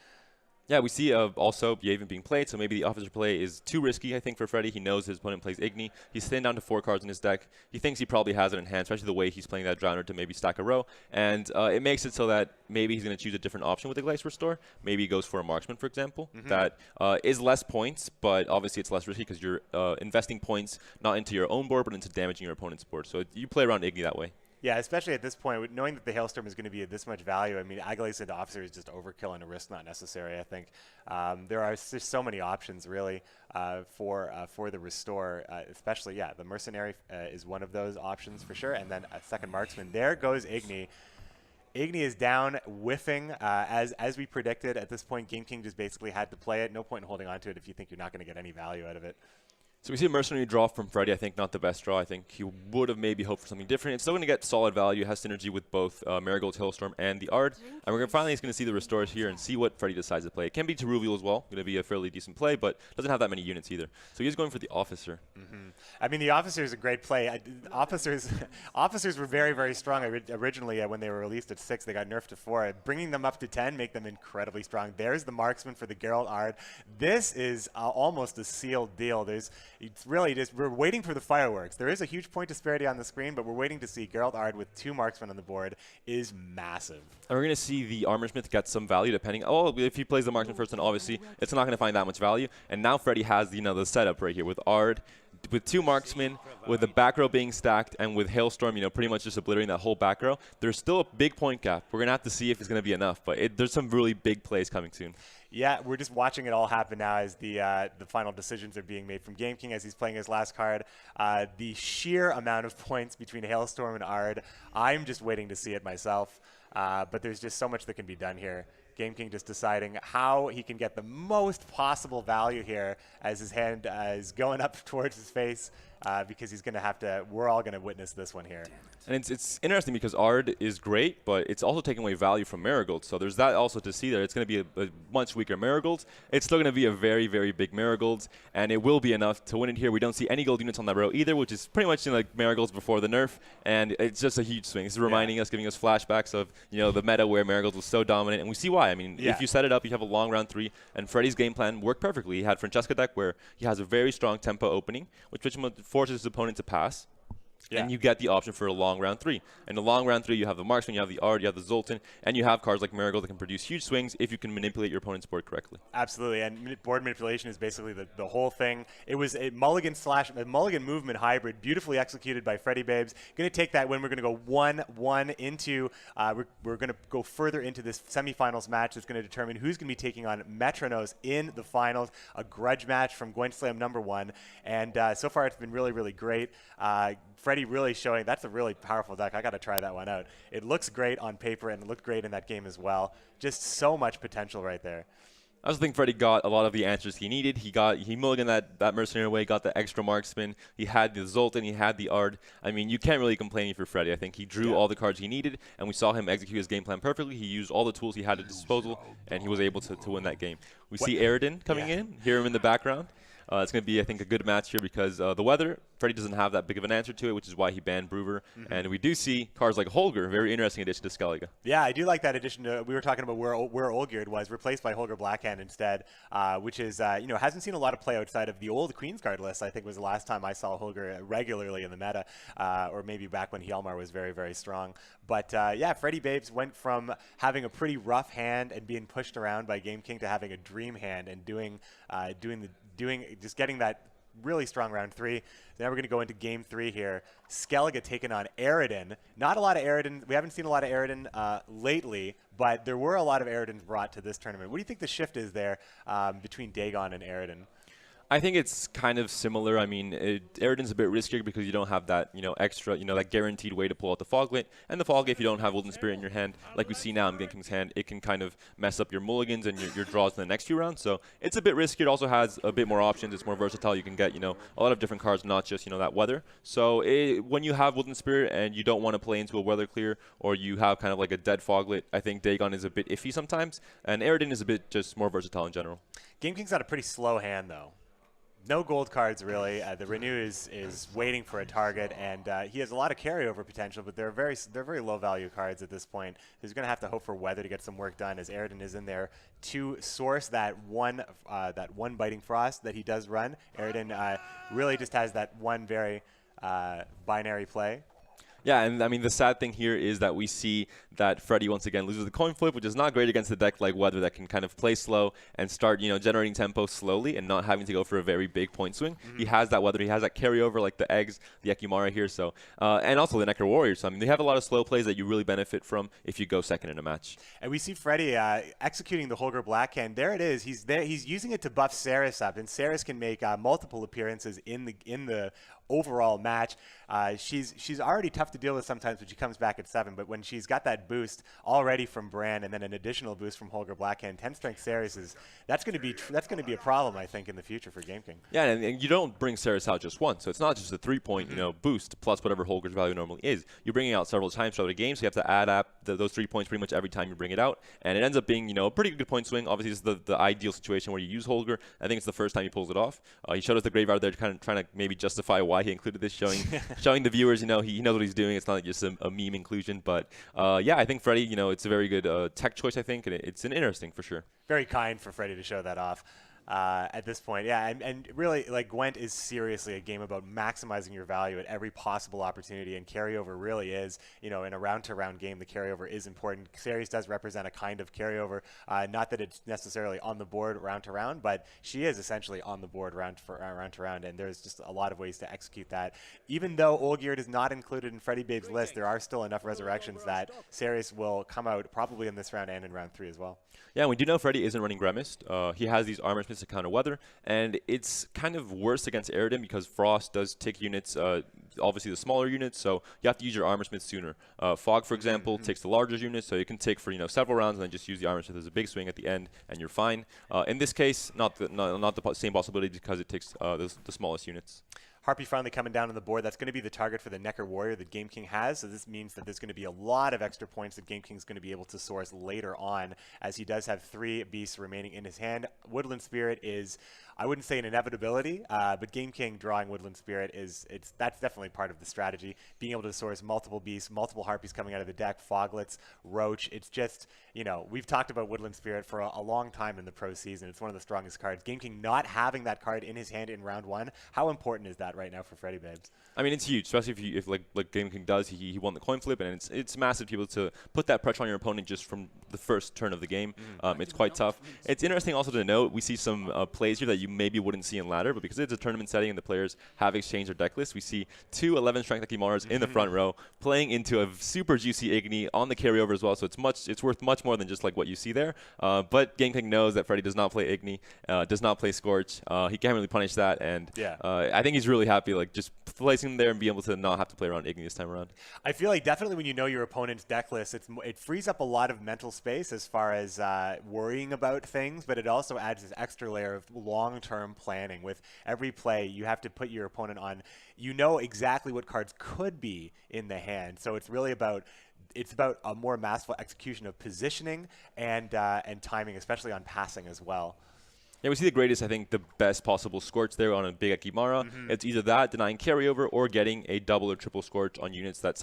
Yeah, we see also Yavin being played, so maybe the Officer play is too risky, I think, for Freddie. He knows his opponent plays Igni. He's thin down to 4 cards in his deck. He thinks he probably has it in hand, especially the way he's playing that Drowner to maybe stack a row. And it makes it so that maybe he's going to choose a different option with the Aglyce Restore. Maybe he goes for a Marksman, for example. That is less points, but obviously it's less risky because you're investing points not into your own board, but into damaging your opponent's board. So you play around Igni that way. Yeah, especially at this point, knowing that the Hailstorm is going to be at this much value. Aglyce into Officer is just overkill and a risk not necessary, I think. There are just so many options, really, for the Restore, especially, the Mercenary is one of those options for sure, and then a second Marksman. There goes Igni. Igni is down, whiffing, as we predicted. At this point, Game King just basically had to play it. No point in holding on to it if you think you're not going to get any value out of it. So we see a mercenary draw from Freddy. I think not the best draw. I think he would have maybe hoped for something different. It's still going to get solid value. It has synergy with both Marigold's Hailstorm and the Ard. And we're finally going to see the restores here and see what Freddy decides to play. It can be Teruvial as well. Going to be a fairly decent play, but doesn't have that many units either. So he's going for the Officer. I mean, the Officer is a great play. Officers were very, very strong. Originally, when they were released at 6, they got nerfed to 4. Bringing them up to 10 make them incredibly strong. There's the Marksman for the Geralt Ard. This is almost a sealed deal. It's really just, we're waiting for the fireworks. There is a huge point disparity on the screen, but we're waiting to see Geralt Ard with 2 Marksmen on the board is massive. And we're going to see the Armorsmith get some value depending. Oh, if he plays the Marksman first, then obviously it's not going to find that much value. And now Freddy has the setup right here with Ard, with 2 Marksmen, with the back row being stacked, and with Hailstorm, pretty much just obliterating that whole back row. There's still a big point gap. We're going to have to see if it's going to be enough, but there's some really big plays coming soon. Yeah, we're just watching it all happen now as the final decisions are being made from Game King as he's playing his last card. The sheer amount of points between Hailstorm and Ard, I'm just waiting to see it myself. But there's just so much that can be done here. Game King just deciding how he can get the most possible value here as his hand is going up towards his face because he's going to have to, we're all going to witness this one here. And it's interesting because Ard is great, but it's also taking away value from Marigold. So there's that also to see there. It's going to be a much weaker Marigold. It's still going to be a very, very big Marigold, and it will be enough to win it here. We don't see any gold units on that row either, which is pretty much like Marigolds before the nerf, and it's just a huge swing. This is reminding us, giving us flashbacks of the meta where Marigold was so dominant, and we see why. I mean, if you set it up, you have a long round 3, and Freddy's game plan worked perfectly. He had Francesca deck where he has a very strong tempo opening, which forces his opponent to pass. Yeah. And you get the option for a long round 3. In the long round 3, you have the Marksman, you have the Ard, you have the Zoltan, and you have cards like Marigold that can produce huge swings if you can manipulate your opponent's board correctly. Absolutely, and board manipulation is basically the whole thing. It was a mulligan movement hybrid, beautifully executed by Freddy Babes. Going to take that win. We're going to go 1-1 into, we're going to go further into this semifinals match that's going to determine who's going to be taking on Metronos in the finals, a grudge match from Gwent Slam #1. And so far it's been really, really great. Freddy really showing that's a really powerful deck. I got to try that one out. It looks great on paper and it looked great in that game as well. Just so much potential right there. I also think Freddy got a lot of the answers he needed. He mulliganed that Mercenary away, got the extra Marksman. He had the Zoltan, he had the Ard. I mean, you can't really complain for Freddy. I think he drew all the cards he needed, and we saw him execute his game plan perfectly. He used all the tools he had at his disposal, and he was able to win that game. We see Aridin coming in, hear him in the background. It's going to be, I think, a good match here because the weather, Freddy doesn't have that big of an answer to it, which is why he banned Brewer. And we do see cards like Holger, very interesting addition to Skellige. Yeah, I do like that addition. We were talking about where Olgierd was, replaced by Holger Blackhand instead, which is, hasn't seen a lot of play outside of the old Queen's Guard list. I think was the last time I saw Holger regularly in the meta, or maybe back when Hjalmar was very, very strong. But yeah, Freddy Babes went from having a pretty rough hand and being pushed around by Game King to having a dream hand and just getting that really strong round 3. Now we're going to go into game 3 here. Skellige taking on Aridin. Not a lot of Aridin. We haven't seen a lot of Aridin ridin but there were a lot of Aridins brought to this tournament. What do you think the shift is there between Dagon and Aridin? I think it's kind of similar. I mean, Aridin's a bit riskier because you don't have that, extra, that guaranteed way to pull out the Foglet. And the Foglet, if you don't have Woodland Spirit in your hand, like we see now in Game King's hand, it can kind of mess up your mulligans and your draws in the next few rounds. So it's a bit riskier. It also has a bit more options. It's more versatile. You can get, a lot of different cards, not just, that weather. So when you have Woodland Spirit and you don't want to play into a weather clear, or you have kind of like a dead Foglet, I think Dagon is a bit iffy sometimes. And Aridin is a bit just more versatile in general. Game King's got a pretty slow hand, though. No gold cards, really. The Renew is waiting for a target, and he has a lot of carryover potential, but they're very low-value cards at this point. He's going to have to hope for weather to get some work done, as Aridin is in there to source that one Biting Frost that he does run. Aridin really just has that one very binary play. Yeah, and I mean, the sad thing here is that we see that Freddy once again loses the coin flip, which is not great against a deck like Weather that can kind of play slow and start, generating tempo slowly and not having to go for a very big point swing. He has that Weather. He has that carryover like the Eggs, the Ekimara here, so and also the Necro Warrior. So, I mean, they have a lot of slow plays that you really benefit from if you go second in a match. And we see Freddy executing the Holger Blackhand. There it is. He's there. He's using it to buff Saris up, and Saris can make multiple appearances in the overall match. She's already tough to to deal with sometimes when she comes back at 7, but when she's got that boost already from Bran and then an additional boost from Holger Blackhand, 10 strength Ceres that's going to be a problem, I think, in the future for Game King. Yeah, and you don't bring Ceres out just once, so it's not just a 3-point boost plus whatever Holger's value normally is. You're bringing it out several times throughout the game, so you have to add up those 3 points pretty much every time you bring it out, and it ends up being a pretty good point swing. Obviously, this is the ideal situation where you use Holger. I think it's the first time he pulls it off. He showed us the graveyard there, kind of trying to maybe justify why he included this, showing the viewers, he knows what he's doing. It's not just a meme inclusion, but yeah, I think Freddie, it's a very good tech choice, I think, and it's an interesting for sure. Very kind for Freddie to show that off. At this point, yeah, and really, like, Gwent is seriously a game about maximizing your value at every possible opportunity, and carryover really is, in a round-to-round game, the carryover is important. Ceres does represent a kind of carryover, not that it's necessarily on the board round-to-round, but she is essentially on the board round-to-round, and there's just a lot of ways to execute that. Even though Olgierd is not included in Freddie Babe's list, there are still enough resurrections that Ceres will come out probably in this round and in round 3 as well. Yeah, we do know Freddie isn't running Gremist. He has these Armor Smiths to counter weather, and it's kind of worse against Aridin because Frost does take units, obviously the smaller units, so you have to use your Armor Smith sooner. Fog, for example, takes the larger units, so you can take for several rounds and then just use the Armor Smith as a big swing at the end, and you're fine. In this case, not the same possibility because it takes the smallest units. Harpy finally coming down on the board. That's going to be the target for the Nekker Warrior that Game King has. So this means that there's going to be a lot of extra points that Game King's going to be able to source later on, as he does have 3 beasts remaining in his hand. Woodland Spirit is, I wouldn't say an inevitability, but Game King drawing Woodland Spirit that's definitely part of the strategy. Being able to source multiple beasts, multiple Harpies coming out of the deck, Foglets, Roach. It's just, we've talked about Woodland Spirit for a long time in the pro season. It's one of the strongest cards. Game King not having that card in his hand in round 1, how important is that right now for Freddie Babes? I mean, it's huge, especially if like Game King does, he won the coin flip, and it's massive to be able to put that pressure on your opponent just from the first turn of the game. It's quite tough. It's interesting also to note, we see some plays here that you maybe wouldn't see in ladder, but because it's a tournament setting and the players have exchanged their deck list, we see 2 11 strength Ekimaras in the front row playing into a super juicy Igni on the carryover as well, so it's worth much more than just like what you see there. But Game King knows that Freddie does not play Igni, does not play Scorch. He can't really punish that, and I think he's really happy just placing him there and being able to not have to play around Igni this time around. I feel like definitely when you know your opponent's deck list, it frees up a lot of mental space as far as worrying about things, but it also adds this extra layer of long-term planning. With every play, you have to put your opponent on, exactly what cards could be in the hand. So it's really about a more masterful execution of positioning and timing, especially on passing as well. Yeah, we see the greatest, I think, the best possible Scorch there on a big Ekimara. It's either that, denying carryover, or getting a double or triple Scorch on units that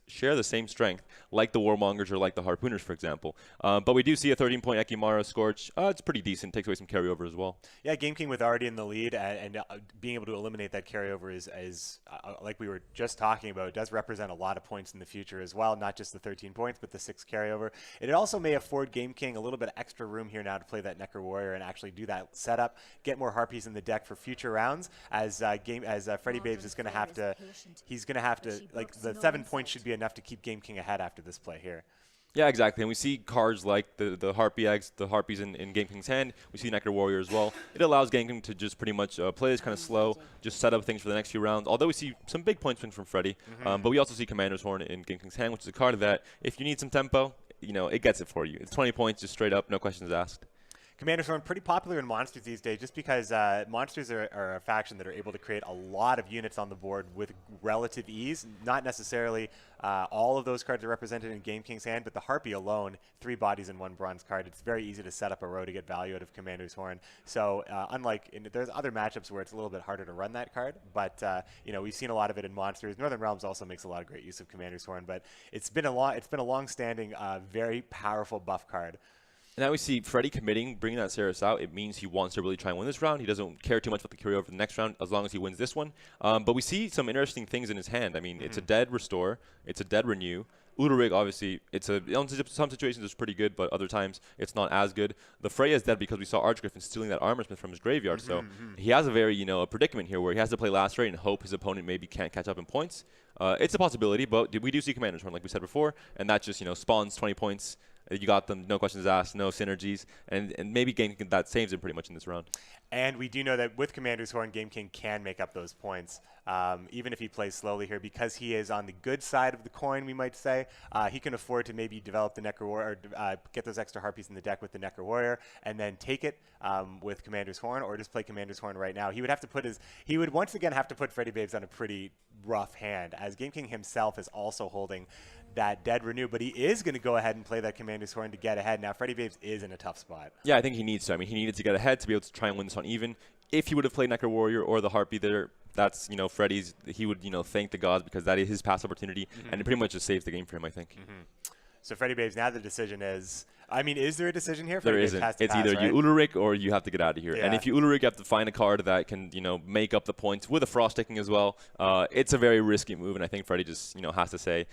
share the same strength, like the Warmongers or like the Harpooners, for example. But we do see a 13-point Ekimara Scorch. It's pretty decent. Takes away some carryover as well. Yeah, Game King with already in the lead and being able to eliminate that carryover is like we were just talking about, it does represent a lot of points in the future as well, not just the 13 points, but the 6 carryover. It also may afford Game King a little bit of extra room here now to play that Nekker Warrior and actually do that setup, get more Harpies in the deck for future rounds, as Freddie Babes is going to have to, like, the 7 points should be enough to keep Game King ahead after this play here. Yeah, exactly. And we see cards like the Harpy Eggs, the Harpies in Game King's hand. We see Nekker Warrior as well. It allows Game King to just pretty much play this kind of slow, just set up things for the next few rounds. Although we see some big point swings from Freddie, but we also see Commander's Horn in Game King's hand, which is a card that, if you need some tempo, it gets it for you. It's 20 points, just straight up, no questions asked. Commander's Horn pretty popular in Monsters these days just because Monsters are a faction that are able to create a lot of units on the board with relative ease. Not necessarily all of those cards are represented in Game King's hand, but the Harpy alone, 3 bodies and 1 bronze card, it's very easy to set up a row to get value out of Commander's Horn. So there's other matchups where it's a little bit harder to run that card, but we've seen a lot of it in Monsters. Northern Realms also makes a lot of great use of Commander's Horn, but it's been a long-standing, very powerful buff card. And now we see Freddie committing, bringing that Ceres out. It means he wants to really try and win this round. He doesn't care too much about the carryover for the next round as long as he wins this one. But we see some interesting things in his hand. I mean, it's a dead Restore. It's a dead Renew. Udorig, obviously, in some situations it's pretty good, but other times it's not as good. The Freya is dead because we saw Archgriffin stealing that Armor Smith from his graveyard. So he has a very, a predicament here where he has to play last rate and hope his opponent maybe can't catch up in points. It's a possibility, but we do see Commander's Horn, like we said before, and that just, spawns 20 points. You got them, no questions asked, no synergies, and maybe Game King that saves him pretty much in this round. And we do know that with Commander's Horn, Game King can make up those points, even if he plays slowly here, because he is on the good side of the coin, we might say. He can afford to maybe develop the Necro Warrior, or get those extra Harpies in the deck with the Necro Warrior, and then take it with Commander's Horn, or just play Commander's Horn right now. He would have to put he would once again have to put Freddy Babes on a pretty rough hand, as Game King himself is also holding that Dead Renew, but he is going to go ahead and play that Commander's Horn to get ahead. Now, Freddy Babes is in a tough spot. Yeah, I think he needs to. I mean, he needed to get ahead to be able to try and win this on even. If he would have played Necro Warrior or the Harpy there, that's, Freddy's, he would, thank the gods, because that is his pass opportunity, and it pretty much just saves the game for him, I think. So Freddy Babes, now the decision is, is there a decision here? There isn't. It's either you Ulrich or you have to get out of here. Yeah. And if you Ulrich, you have to find a card that can, make up the points with a Frost Taking as well. It's a very risky move, and I think Freddy just, has to say,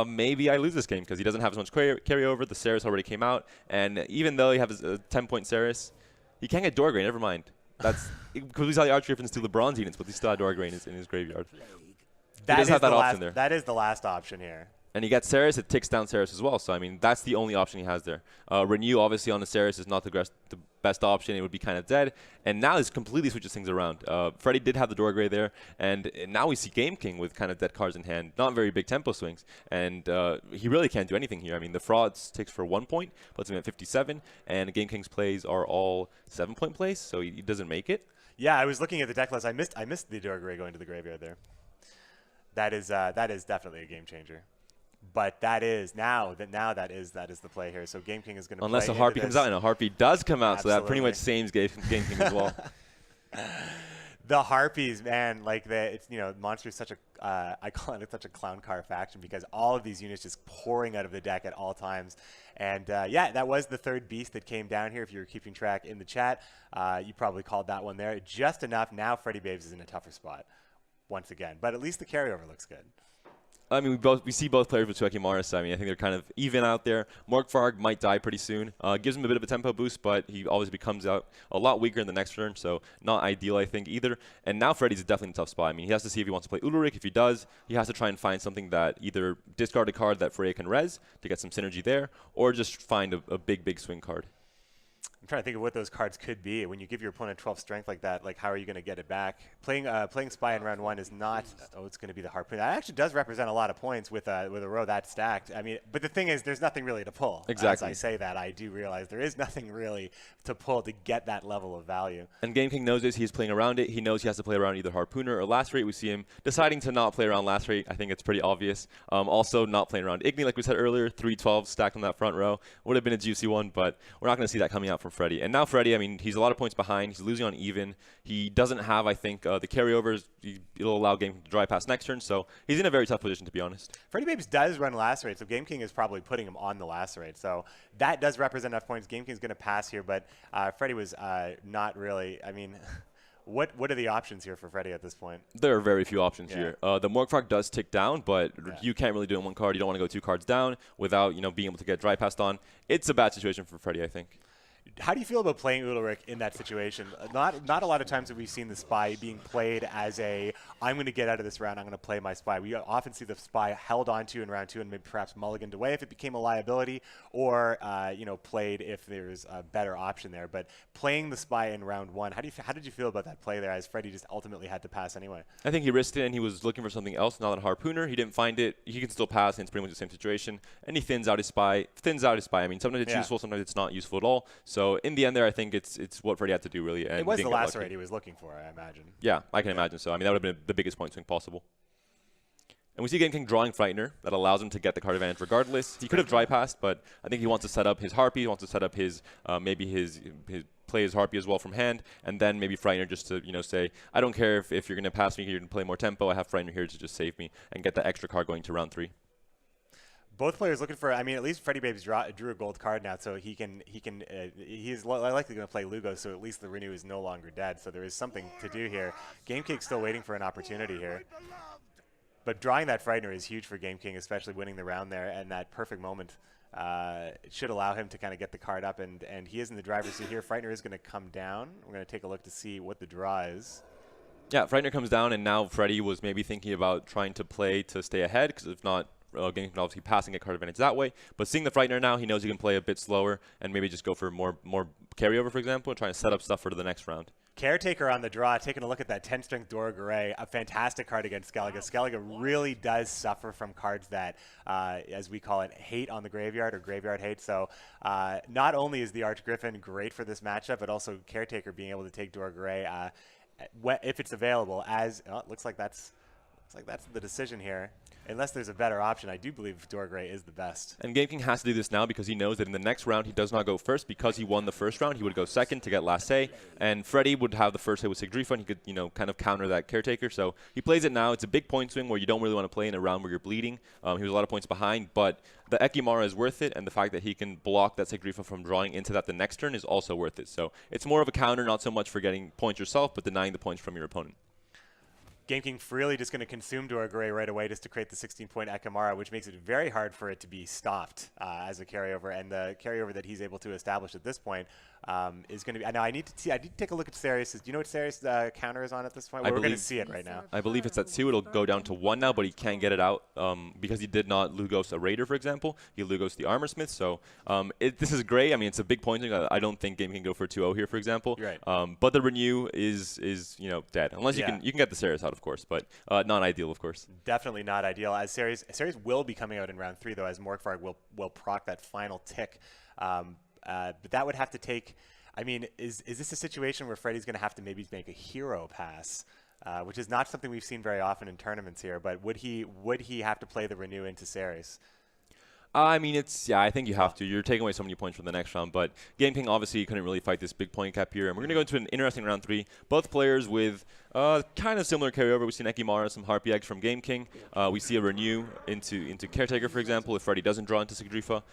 maybe I lose this game, because he doesn't have as much carryover. The Ceres already came out, and even though he has a 10-point Ceres, he can't get Dorgrain. Never mind. That's because we saw the Archgriffins steal the bronze units, but he still had Dorgrain in his graveyard. He does have that option there. That is the last option here. And he gets Ceres, it ticks down Ceres as well. So, I mean, that's the only option he has there. Renew, obviously, on the Ceres is not the best option. It would be kind of dead. And now this completely switches things around. Freddy did have the Dorgrey there. And now we see Game King with kind of dead cards in hand. Not very big tempo swings. And he really can't do anything here. I mean, the Frauds takes for 1 point, puts him at 57. And Game King's plays are all 7-point plays, so he doesn't make it. Yeah, I was looking at the deck list. I missed the Dorgrey going to the graveyard there. That is definitely a game changer. But that is that is the play here. So Game King is going to unless a Harpy comes out, and a Harpy does come out, Absolutely. so that pretty much saves Game King as well. The Harpies, man, Monster is such a I call it such a clown car faction, because all of these units just pouring out of the deck at all times. And yeah, that was the third beast that came down here. If you were keeping track in the chat, you probably called that one there. Just enough. Now Freddy Babes is in a tougher spot once again, but at least the carryover looks good. I mean, we see both players with Tueki so I mean, I think they're kind of even out there. Morkvarg might die pretty soon. Gives him a bit of a tempo boost, but he always becomes out a lot weaker in the next turn, so not ideal, I think, either. And now Freddy's definitely in a tough spot. I mean, he has to see if he wants to play Ulrich. If he does, he has to try and find something that either discard a card that Freya can res to get some synergy there, or just find a big swing card. I'm trying to think of what those cards could be. When you give your opponent 12 strength like that, how are you going to get it back? Playing Spy in round 1 is not. It's going to be the Harpoon. That actually does represent a lot of points with a row that stacked. I mean, but the thing is, there's nothing really to pull. Exactly. As I say that, I do realize there is nothing really to pull to get that level of value. And Game King knows this. He's playing around it. He knows he has to play around either Harpooner or Lacerate. We see him deciding to not play around Lacerate. I think it's pretty obvious. Also, not playing around Igni, like we said earlier. 3-12 stacked on that front row. Would have been a juicy one, but we're not going to see that coming out from Freddy. And now Freddy, I mean, he's a lot of points behind. He's losing on even. He doesn't have, I think, the carryovers. It'll allow Game King to dry pass next turn, so he's in a very tough position, to be honest. Freddy Babes does run Lacerate, so Game King is probably putting him on the Lacerate. So that does represent enough points. Game King's going to pass here, but Freddy was not really. I mean, what are the options here for Freddy at this point? There are very few options here. The Morkvarg does tick down, but Yeah. you can't really do it in one card. You don't want to go 2 cards down without being able to get dry passed on. It's a bad situation for Freddy, I think. How do you feel about playing Ulrich in that situation? Not a lot of times have we seen the Spy being played as I'm going to get out of this round, I'm going to play my Spy. We often see the Spy held onto in round 2 and maybe perhaps mulliganed away if it became a liability, or played if there's a better option there. But playing the Spy in round 1, how did you feel about that play there, as Freddy just ultimately had to pass anyway? I think he risked it, and he was looking for something else, not a Harpooner. He didn't find it. He can still pass, and it's pretty much the same situation. And he thins out his Spy. I mean, sometimes it's useful, sometimes it's not useful at all. So in the end there, I think it's what Freddy had to do, really. And it was the Lacerate he was looking for, I imagine. Yeah, I can imagine so. I mean, that would have been the biggest point swing possible. And we see Game King drawing Frightener. That allows him to get the card advantage regardless. He could have dry passed, but I think he wants to set up his Harpy. He wants to set up his play his Harpy as well from hand, and then maybe Frightener just to say, I don't care if you're going to pass me, you're going to play more tempo. I have Frightener here to just save me and get that extra card going to round 3. Both players looking for. I mean, at least Freddy Babes drew a gold card now, so he's likely going to play Lugo. So at least the Renew is no longer dead. So there is something to do here. Game King's still waiting for an opportunity here, but drawing that Frightener is huge for Game King, especially winning the round there, and that perfect moment. It should allow him to kind of get the card up, and he is in the driver's seat here. Frightener is going to come down. We're going to take a look to see what the draw is. Yeah, Frightener comes down, and now Freddy was maybe thinking about trying to play to stay ahead, because if not, Game King can obviously passing a card advantage that way. But seeing the Frightener now, he knows he can play a bit slower and maybe just go for more carryover, for example, and try and set up stuff for the next round. Caretaker on the draw, taking a look at that 10-strength Dora Garay, a fantastic card against Skellige. Skellige really does suffer from cards that, as we call it, hate on the graveyard or graveyard hate. So not only is the Arch Griffin great for this matchup, but also Caretaker being able to take Dora Garay if it's available. As it looks like that's the decision here. Unless there's a better option, I do believe Dora Garay is the best. And Game King has to do this now because he knows that in the next round he does not go first. Because he won the first round, he would go second to get last say. And Freddy would have the first say with Sigdrifa, and he could, kind of counter that Caretaker. So he plays it now. It's a big point swing where you don't really want to play in a round where you're bleeding. He was a lot of points behind, but the Ekimara is worth it, and the fact that he can block that Sigdrifa from drawing into that the next turn is also worth it. So it's more of a counter, not so much for getting points yourself, but denying the points from your opponent. Game King freely just going to consume Dora Garay right away just to create the 16-point Ekimara, which makes it very hard for it to be stopped as a carryover. And the carryover that he's able to establish at this point is going to be. Now I need to take a look at Sarius. Do you know what Sarius counter is on at this point? We're going to see it right now. I believe it's at 2. It'll go down to 1 now, but he can't get it out because he did not Lugos a Raider, for example. He Lugos the Armor Smith. So this is great. I mean, it's a big point. I don't think Game King can go for 2-0 here, for example. Right. But the Renew is dead unless you can get the Sarius out, of course, but not ideal, of course. Definitely not ideal. As Sarius will be coming out in round 3, though, as Morkvarg will proc that final tick. But that would have to take. I mean, is this a situation where Freddy's going to have to maybe make a hero pass, which is not something we've seen very often in tournaments here? But would he have to play the Renew into Sarius? I mean, I think you have to. You're taking away so many points from the next round, but Game King obviously couldn't really fight this big point cap here. And we're going to go into an interesting round 3. Both players with kind of similar carryover. We've seen Ekimara, some Harpy Eggs from Game King. We see a Renew into Caretaker, for example. If Freddy doesn't draw into Sigdrifa,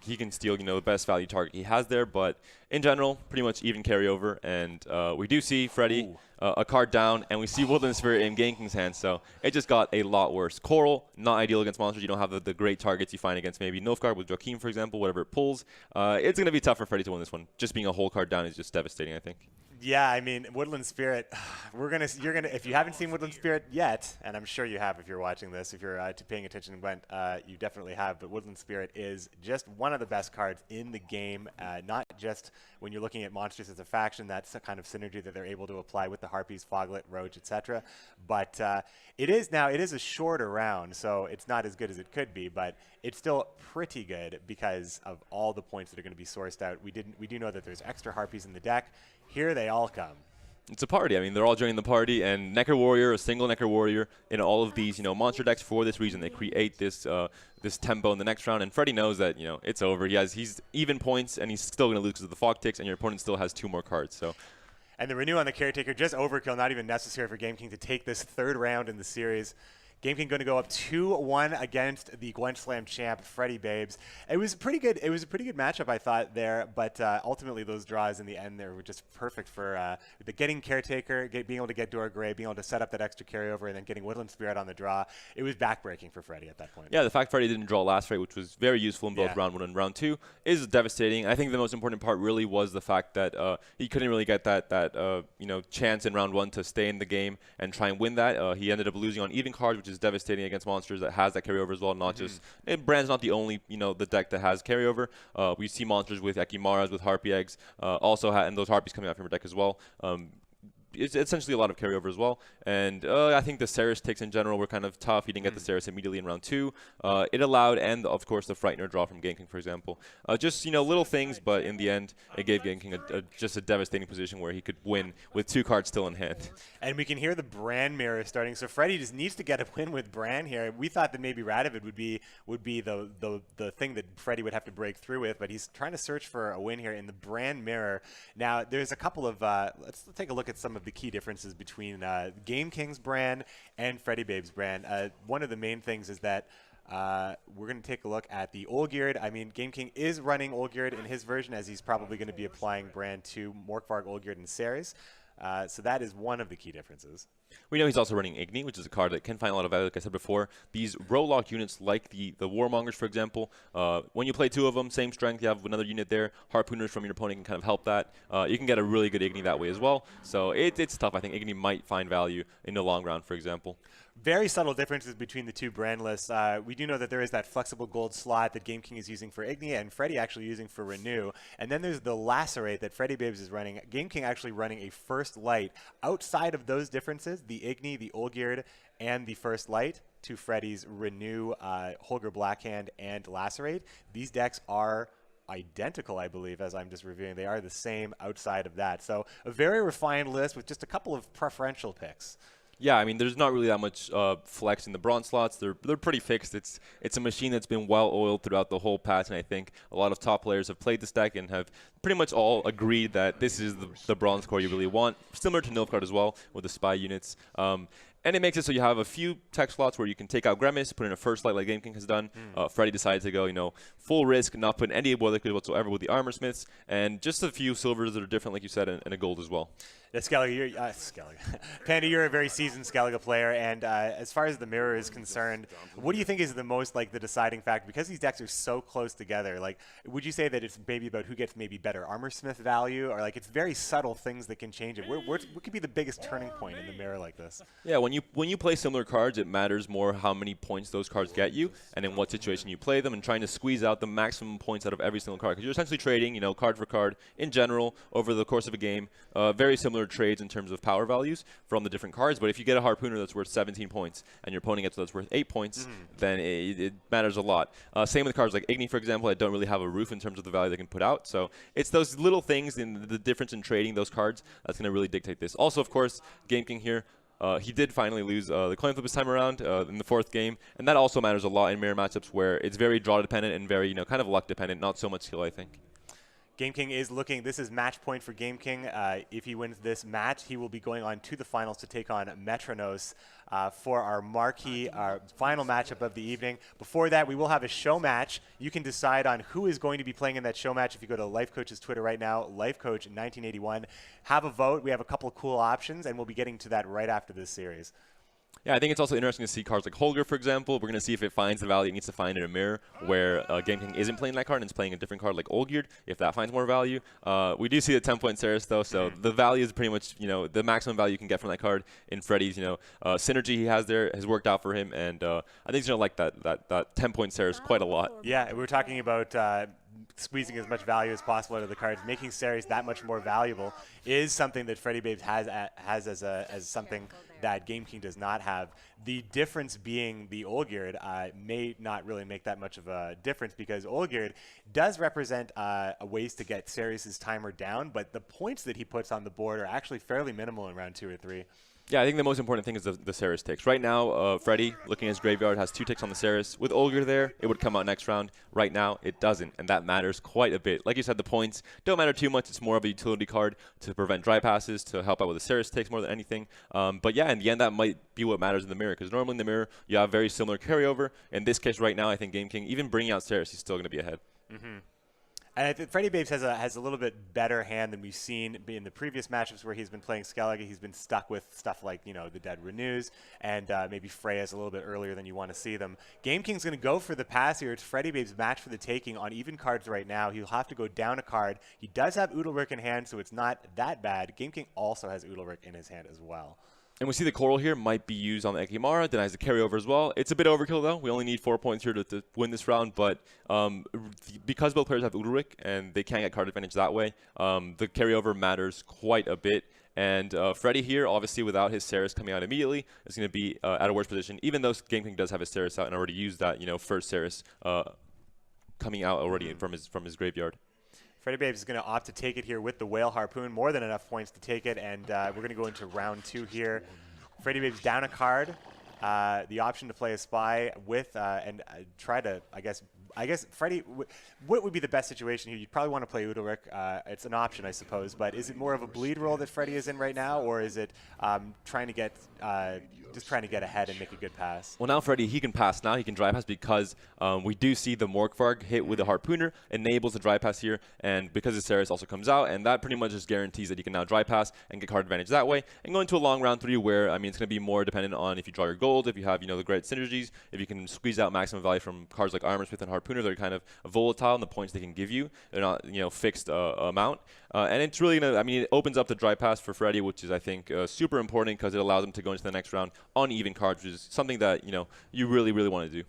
he can steal, the best value target he has there. But in general, pretty much even carryover. And we do see Freddy a card down, and we see Woodland Spirit in Game King's hands. So it just got a lot worse. Coral, not ideal against monsters. You don't have the great targets you find against maybe Nilfgaard with Joachim, for example, whatever it pulls. It's going to be tough for Freddy to win this one. Just being a whole card down is just devastating, I think. Yeah, I mean, Woodland Spirit, if you haven't seen Woodland Spirit yet, and I'm sure you have if you're watching this, if you're paying attention, Gwent, you definitely have, but Woodland Spirit is just one of the best cards in the game, not just when you're looking at monsters as a faction, that's the kind of synergy that they're able to apply with the Harpies, Foglet, Roach, etc. But it is a shorter round, so it's not as good as it could be, but it's still pretty good because of all the points that are going to be sourced out. We do know that there's extra Harpies in the deck. Here they all come. It's a party. I mean, they're all joining the party, and Necker Warrior, a single Necker Warrior in all of these, monster decks for this reason. They create this tempo in the next round, and Freddy knows that, it's over. He's even points, and he's still going to lose because of the Fog Ticks, and your opponent still has 2 more cards. So. And the Renew on the Caretaker, just overkill, not even necessary for Game King to take this 3rd round in the series. Game King going to go up 2-1 against the Gwent Slam champ, Freddy Babes. It was pretty good. It was a pretty good matchup, I thought, there. But ultimately, those draws in the end there were just perfect for getting Caretaker, being able to get Dora Garay, being able to set up that extra carryover, and then getting Woodland Spirit on the draw. It was backbreaking for Freddy at that point. Yeah, the fact Freddy didn't draw last fight, which was very useful in both round 1 and round 2, is devastating. I think the most important part really was the fact that he couldn't really get that chance in round 1 to stay in the game and try and win that. He ended up losing on even cards, which is devastating against monsters that has that carryover as well. Not just Brand's not the only the deck that has carryover. We see monsters with Ekimaras, with Harpy Eggs, and those Harpies coming out from your deck as well. It's essentially a lot of carryover as well. And I think the Sarius takes in general were kind of tough. He didn't get the Sarius immediately in round 2. It allowed, and of course the Frightener draw from Game King, for example. Just little things, but in the end, it gave Game King just a devastating position where he could win with 2 cards still in hand. And we can hear the Bran mirror starting. So Freddy just needs to get a win with Bran here. We thought that maybe Radovid would be the thing that Freddy would have to break through with, but he's trying to search for a win here in the Bran mirror. Now there's a couple of let's take a look at some of the key differences between Game King's Bran and Freddy Babe's Bran. One of the main things is that we're going to take a look at the Olgierd. I mean, Game King is running Olgierd in his version, as he's probably going to be applying Bran to Morkvarg, Olgierd, and Ceres. So that is one of the key differences. We know he's also running Igni, which is a card that can find a lot of value, like I said before. These row lock units, like the Warmongers, for example, when you play 2 of them, same strength, you have another unit there. Harpooners from your opponent can kind of help that. You can get a really good Igni that way as well. So it's tough. I think Igni might find value in the long round, for example. Very subtle differences between the 2 brand lists. We do know that there is that flexible gold slot that Game King is using for Igni and Freddy actually using for Renew. And then there's the Lacerate that Freddy Babes is running. Game King actually running a First Light. Outside of those differences, the Igni, the Olgierd, and the First Light to Freddy's Renew, Holger Blackhand, and Lacerate, these decks are identical, I believe, as I'm just reviewing. They are the same outside of that. So a very refined list with just a couple of preferential picks. Yeah, I mean, there's not really that much flex in the bronze slots. They're pretty fixed. It's a machine that's been well oiled throughout the whole patch, and I think a lot of top players have played this deck and have pretty much all agreed that this is the bronze core you really want. Similar to Nilfgaard as well with the spy units. And it makes it so you have a few tech slots where you can take out Grimace, put in a First Light like Game King has done. Freddy decided to go, full risk, not put any liquid whatsoever with the Armor Smiths, and just a few silvers that are different, like you said, and a gold as well. Yeah, Skellige, Panda, you're a very seasoned Skellige player, and as far as the mirror is concerned, what do you think is the most, the deciding factor? Because these decks are so close together, would you say that it's maybe about who gets maybe better Armor Smith value, or it's very subtle things that can change it? What could be the biggest turning point in the mirror like this? Yeah, when you play similar cards, it matters more how many points those cards get you, and in what situation you play them, and trying to squeeze out the maximum points out of every single card. Because you're essentially trading, card for card in general over the course of a game. Very similar trades in terms of power values from the different cards, but if you get a Harpooner that's worth 17 points and your opponent gets that's worth 8 points, then it matters a lot. Same with cards like Igni, for example. I don't really have a roof in terms of the value they can put out, so it's those little things in the difference in trading those cards that's going to really dictate this. Also, of course, Game King here, he did finally lose the coin flip this time around in the 4th game, and that also matters a lot in mirror matchups where it's very draw dependent and very kind of luck dependent, not so much skill, I think. Game King is looking, this is match point for Game King. If he wins this match, he will be going on to the finals to take on Metronos for our marquee, our final matchup of the evening. Before that, we will have a show match. You can decide on who is going to be playing in that show match if you go to Life Coach's Twitter right now, LifeCoach1981. Have a vote. We have a couple of cool options, and we'll be getting to that right after this series. Yeah, I think it's also interesting to see cards like Holger, for example. We're going to see if it finds the value it needs to find in a mirror where Game King isn't playing that card and is playing a different card like Olgierd, if that finds more value. We do see the 10-point Ceres, though, so the value is pretty much, the maximum value you can get from that card in Freddy's, synergy he has there has worked out for him, and I think he's going to like that 10-point Ceres quite a lot. Yeah, we're talking about squeezing as much value as possible out of the cards, making Ceres that much more valuable is something that Freddy Babes has as something that Game King does not have. The difference being the Olgierd may not really make that much of a difference because Olgierd does represent ways to get Ceres' timer down, but the points that he puts on the board are actually fairly minimal in round 2 or 3. Yeah, I think the most important thing is the Ceres ticks. Right now, Freddy, looking at his graveyard, has 2 ticks on the Ceres. With Olgierd there, it would come out next round. Right now, it doesn't, and that matters quite a bit. Like you said, the points don't matter too much. It's more of a utility card to prevent dry passes, to help out with the Ceres ticks more than anything. But yeah, in the end, that might be what matters in the mirror, because normally in the mirror, you have very similar carryover. In this case right now, I think Game King, even bringing out Ceres, he's still going to be ahead. And I think Freddy Babes has a little bit better hand than we've seen in the previous matchups where he's been playing Skellige. He's been stuck with stuff like, the Dead Renews and maybe Freya's a little bit earlier than you want to see them. Game King's going to go for the pass here. It's Freddy Babes' match for the taking on even cards right now. He'll have to go down a card. He does have Udalryk in hand, so it's not that bad. Game King also has Udalryk in his hand as well. And we see the Coral here might be used on the Ekimara, denies the carryover as well. It's a bit overkill, though. We only need 4 points here to win this round, but because both players have Udalryk and they can't get card advantage that way, the carryover matters quite a bit. And Freddy here, obviously without his Ceres coming out immediately, is going to be at a worse position, even though Game King does have his Ceres out and already used that, first Ceres coming out already from his graveyard. Freddy Babes is going to opt to take it here with the Whale Harpoon. More than enough points to take it, and we're going to go into round 2 here. Freddy Babes down a card. The option to play a Spy with and try to, I guess, Freddy, what would be the best situation here? You'd probably want to play Udalryk. It's an option, I suppose, but is it more of a bleed role that Freddy is in right now, or is it trying to get just trying to get ahead and make a good pass. Well, now Freddie, he can pass now. He can dry pass because we do see the Morkvarg hit with the Harpooner, enables the dry pass here, and because the Ceres also comes out, and that pretty much just guarantees that he can now dry pass and get card advantage that way, and go into a long round 3 where, I mean, it's going to be more dependent on if you draw your gold, if you have, the great synergies, if you can squeeze out maximum value from cards like Armor Smith and Harpooner. They're kind of volatile in the points they can give you. They're not, fixed amount. And it's really going to, I mean, it opens up the dry pass for Freddie, which is, I think, super important because it allows him to go into the next round on even cards, which is something that, you really, really want to do.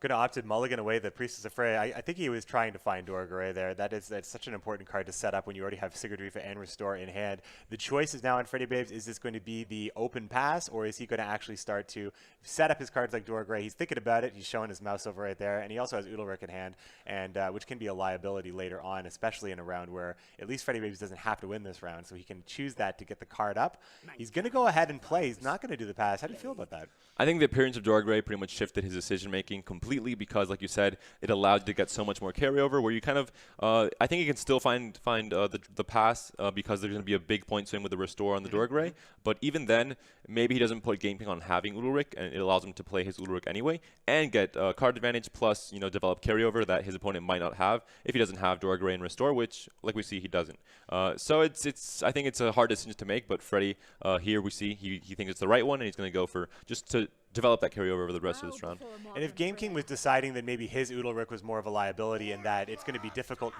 Going to opted mulligan away the Priestess of Freya. I think he was trying to find Dorgray there. That's such an important card to set up when you already have Sigurd Rifa and Restore in hand. The choice is now on Freddie Babes. Is this going to be the open pass, or is he going to actually start to set up his cards like Dorgray? He's thinking about it. He's showing his mouse over right there, and he also has Udalryk in hand, and which can be a liability later on, especially in a round where at least Freddie Babes doesn't have to win this round, so he can choose that to get the card up. He's going to go ahead and play. He's not going to do the pass. How do you feel about that? I think the appearance of Dorgray pretty much shifted his decision-making completely because, like you said, it allowed you to get so much more carryover where you kind of, I think you can still find the pass because there's going to be a big point swing with the Restore on the Dorgray. But even then, maybe he doesn't put Game King on having Udalryk, and it allows him to play his Udalryk anyway and get card advantage plus, develop carryover that his opponent might not have if he doesn't have Dorgray and Restore, which, like we see, he doesn't. So I think it's a hard decision to make, but Freddie, here we see he thinks it's the right one, and he's going to go for just to develop that carryover over the rest of this round. And if Game King was deciding that maybe his Udalryk was more of a liability and that it's going to be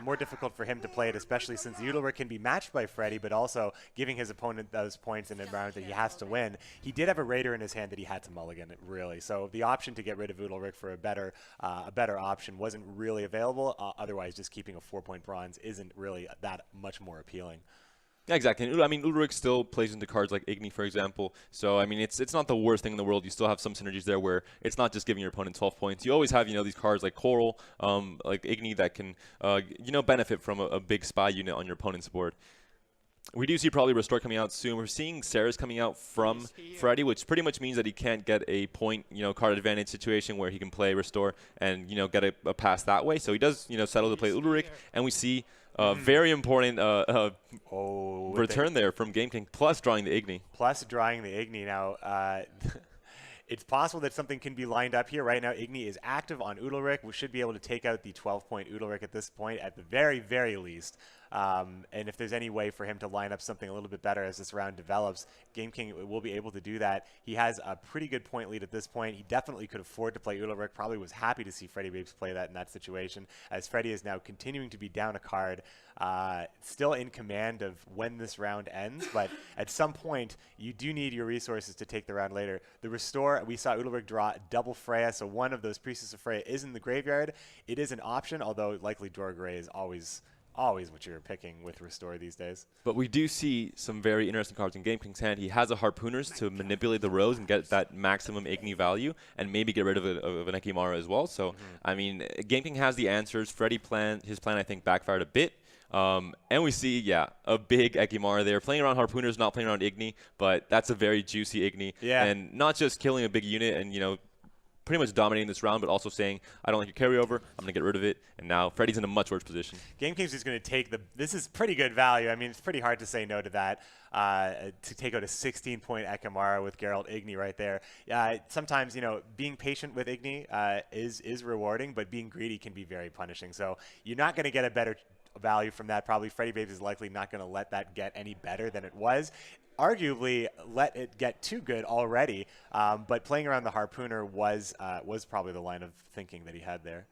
more difficult for him to play it, especially since the Udalryk can be matched by Freddie, but also giving his opponent those points in a round that he has to win, he did have a Raider in his hand that he had to mulligan it, really. So the option to get rid of Udalryk for a better option wasn't really available. Otherwise, just keeping a 4-point bronze isn't really that much more appealing. Yeah, exactly. And, I mean, Udalryk still plays into cards like Igni, for example. So, I mean, it's not the worst thing in the world. You still have some synergies there where it's not just giving your opponent 12 points. You always have, these cards like Coral, like Igni that can, benefit from a big spy unit on your opponent's board. We do see probably Restore coming out soon. We're seeing Ceres coming out from Freddie, which pretty much means that he can't get a point, card advantage situation where he can play Restore and, get a pass that way. So he does, settle to play Udalryk, and we see very important return there from Game King, plus drawing the Igni. Plus drawing the Igni. Now, it's possible that something can be lined up here. Right now, Igni is active on Udalryk. We should be able to take out the 12-point Udalryk at this point, at the very, very least. And if there's any way for him to line up something a little bit better as this round develops, Game King will be able to do that. He has a pretty good point lead at this point. He definitely could afford to play Udalryk. Probably was happy to see Freddie Babes play that in that situation, as Freddie is now continuing to be down a card, still in command of when this round ends. But at some point, you do need your resources to take the round later. The Restore, we saw Udalryk draw double Freya, so one of those Priestess of Freya is in the graveyard. It is an option, although likely Dorgray is always what you're picking with Restore these days. But we do see some very interesting cards in Game King's hand. He has a Harpooners to manipulate the rows and get that maximum Igni value and maybe get rid of an Ekimara as well. So, I mean, Game King has the answers. His plan, I think, backfired a bit. And we see, a big Ekimara there. Playing around Harpooners, not playing around Igni, but that's a very juicy Igni. Yeah. And not just killing a big unit and, pretty much dominating this round, but also saying, I don't like your carryover, I'm going to get rid of it, and now Freddie's in a much worse position. Game King's just going to take this is pretty good value. I mean, it's pretty hard to say no to that, to take out a 16-point Ekimara with Geralt Igni right there. Sometimes, being patient with Igni is rewarding, but being greedy can be very punishing. So you're not going to get a better value from that. Probably Freddie Babes is likely not going to let that get any better than it was. Arguably let it get too good already, but playing around the Harpooner was probably the line of thinking that he had there.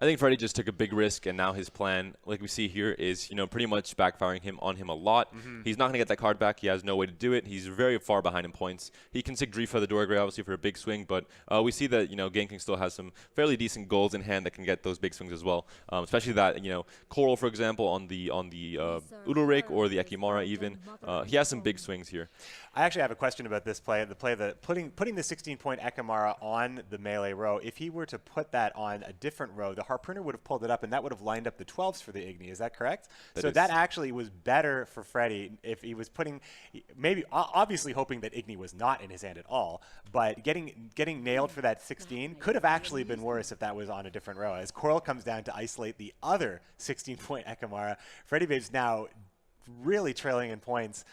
I think Freddie just took a big risk, and now his plan, like we see here, is pretty much backfiring on him a lot. He's not going to get that card back. He has no way to do it. He's very far behind in points. He can sig Drifa the Dorgray, obviously, for a big swing, but we see that Game King still has some fairly decent goals in hand that can get those big swings as well. Especially that Coral, for example, on the Udalryk or the Ekimara even. He has some big swings here. I actually have a question about this play. Putting the 16-point Ekimara on the melee row. If he were to put that on a different row, the Harpooner would have pulled it up, and that would have lined up the 12s for the Igni. Is that correct? That actually was better for Freddie if he was putting, maybe obviously hoping that Igni was not in his hand at all, but getting nailed for that 16 could have actually been worse if that was on a different row. As Coral comes down to isolate the other 16-point Ekimara, Freddie Babes now really trailing in points.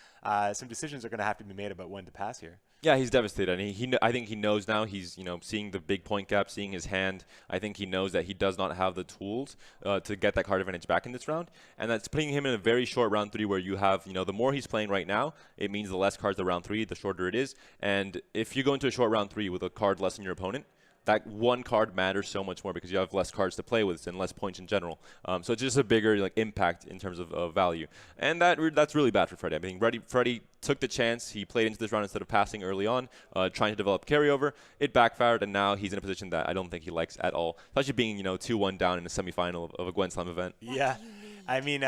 Some decisions are going to have to be made about when to pass here. Yeah, he's devastated. And I think he knows now. He's seeing the big point gap, seeing his hand. I think he knows that he does not have the tools to get that card advantage back in this round, and that's putting him in a very short round 3 where you have the more he's playing right now, it means the less cards the round 3, the shorter it is. And if you go into a short round 3 with a card less than your opponent, that one card matters so much more because you have less cards to play with and less points in general. So it's just a bigger impact in terms of value. And that's really bad for Freddie. I mean, Freddie took the chance. He played into this round instead of passing early on, trying to develop carryover. It backfired, and now he's in a position that I don't think he likes at all, especially being 2-1 down in a semifinal of a Gwen Slam event. Yeah. I mean,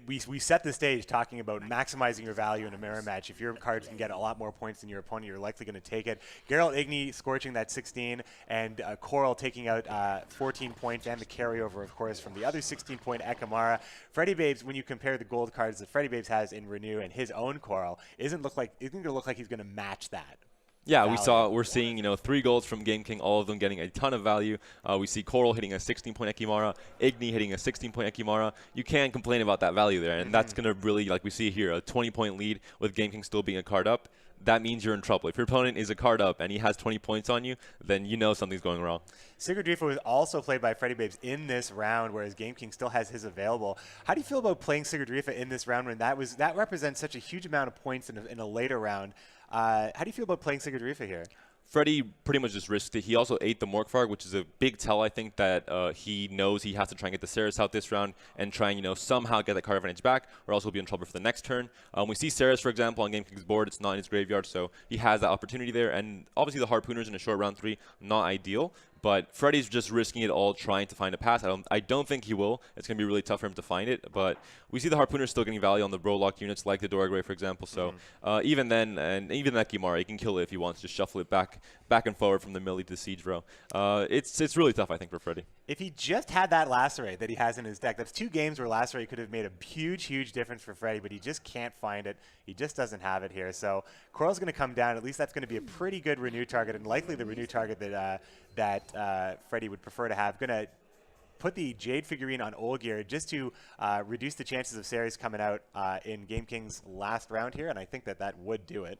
we set the stage talking about maximizing your value in a mirror match. If your cards can get a lot more points than your opponent, you're likely going to take it. Geralt Igni scorching that 16, and Coral taking out 14 points, and the carryover, of course, from the other 16-point Ekamara. Freddie Babes, when you compare the gold cards that Freddie Babes has in Renew and his own Coral, isn't going to look like he's going to match that. Yeah, we're seeing 3 golds from Game King, all of them getting a ton of value. We see Coral hitting a 16-point Ekimara, Igni hitting a 16-point Ekimara. You can't complain about that value there, and that's going to really, like we see here, a 20-point lead with Game King still being a card up. That means you're in trouble. If your opponent is a card up and he has 20 points on you, then something's going wrong. Sigurd Rifa was also played by Freddie Babes in this round, whereas Game King still has his available. How do you feel about playing Sigurd Rifa in this round when that represents such a huge amount of points in a later round? How do you feel about playing Sigurd Rifa here? Freddie pretty much just risked it. He also ate the Morkvarg, which is a big tell, I think, that he knows he has to try and get the Ceres out this round and try and, somehow get that card advantage back, or else he'll be in trouble for the next turn. We see Ceres, for example, on Game King's board. It's not in his graveyard, so he has that opportunity there. And obviously the Harpooners in a short round 3, not ideal. But Freddie's just risking it all, trying to find a pass. I don't think he will. It's going to be really tough for him to find it. But we see the Harpooners still getting value on the Brolock units, like the Doragray, for example. So even then, and even that Kimara, he can kill it if he wants. Just shuffle it back and forward from the Millie to the Siege Row. It's really tough, I think, for Freddie. If he just had that Lacerate that he has in his deck, that's 2 games where Lacerate could have made a huge difference for Freddie, but he just can't find it. He just doesn't have it here. So Coral's going to come down. At least that's going to be a pretty good Renew target, and likely the Renew target that Freddie would prefer to have. Going to put the Jade figurine on Olgierd just to reduce the chances of Ceres coming out in Game King's last round here, and I think that would do it.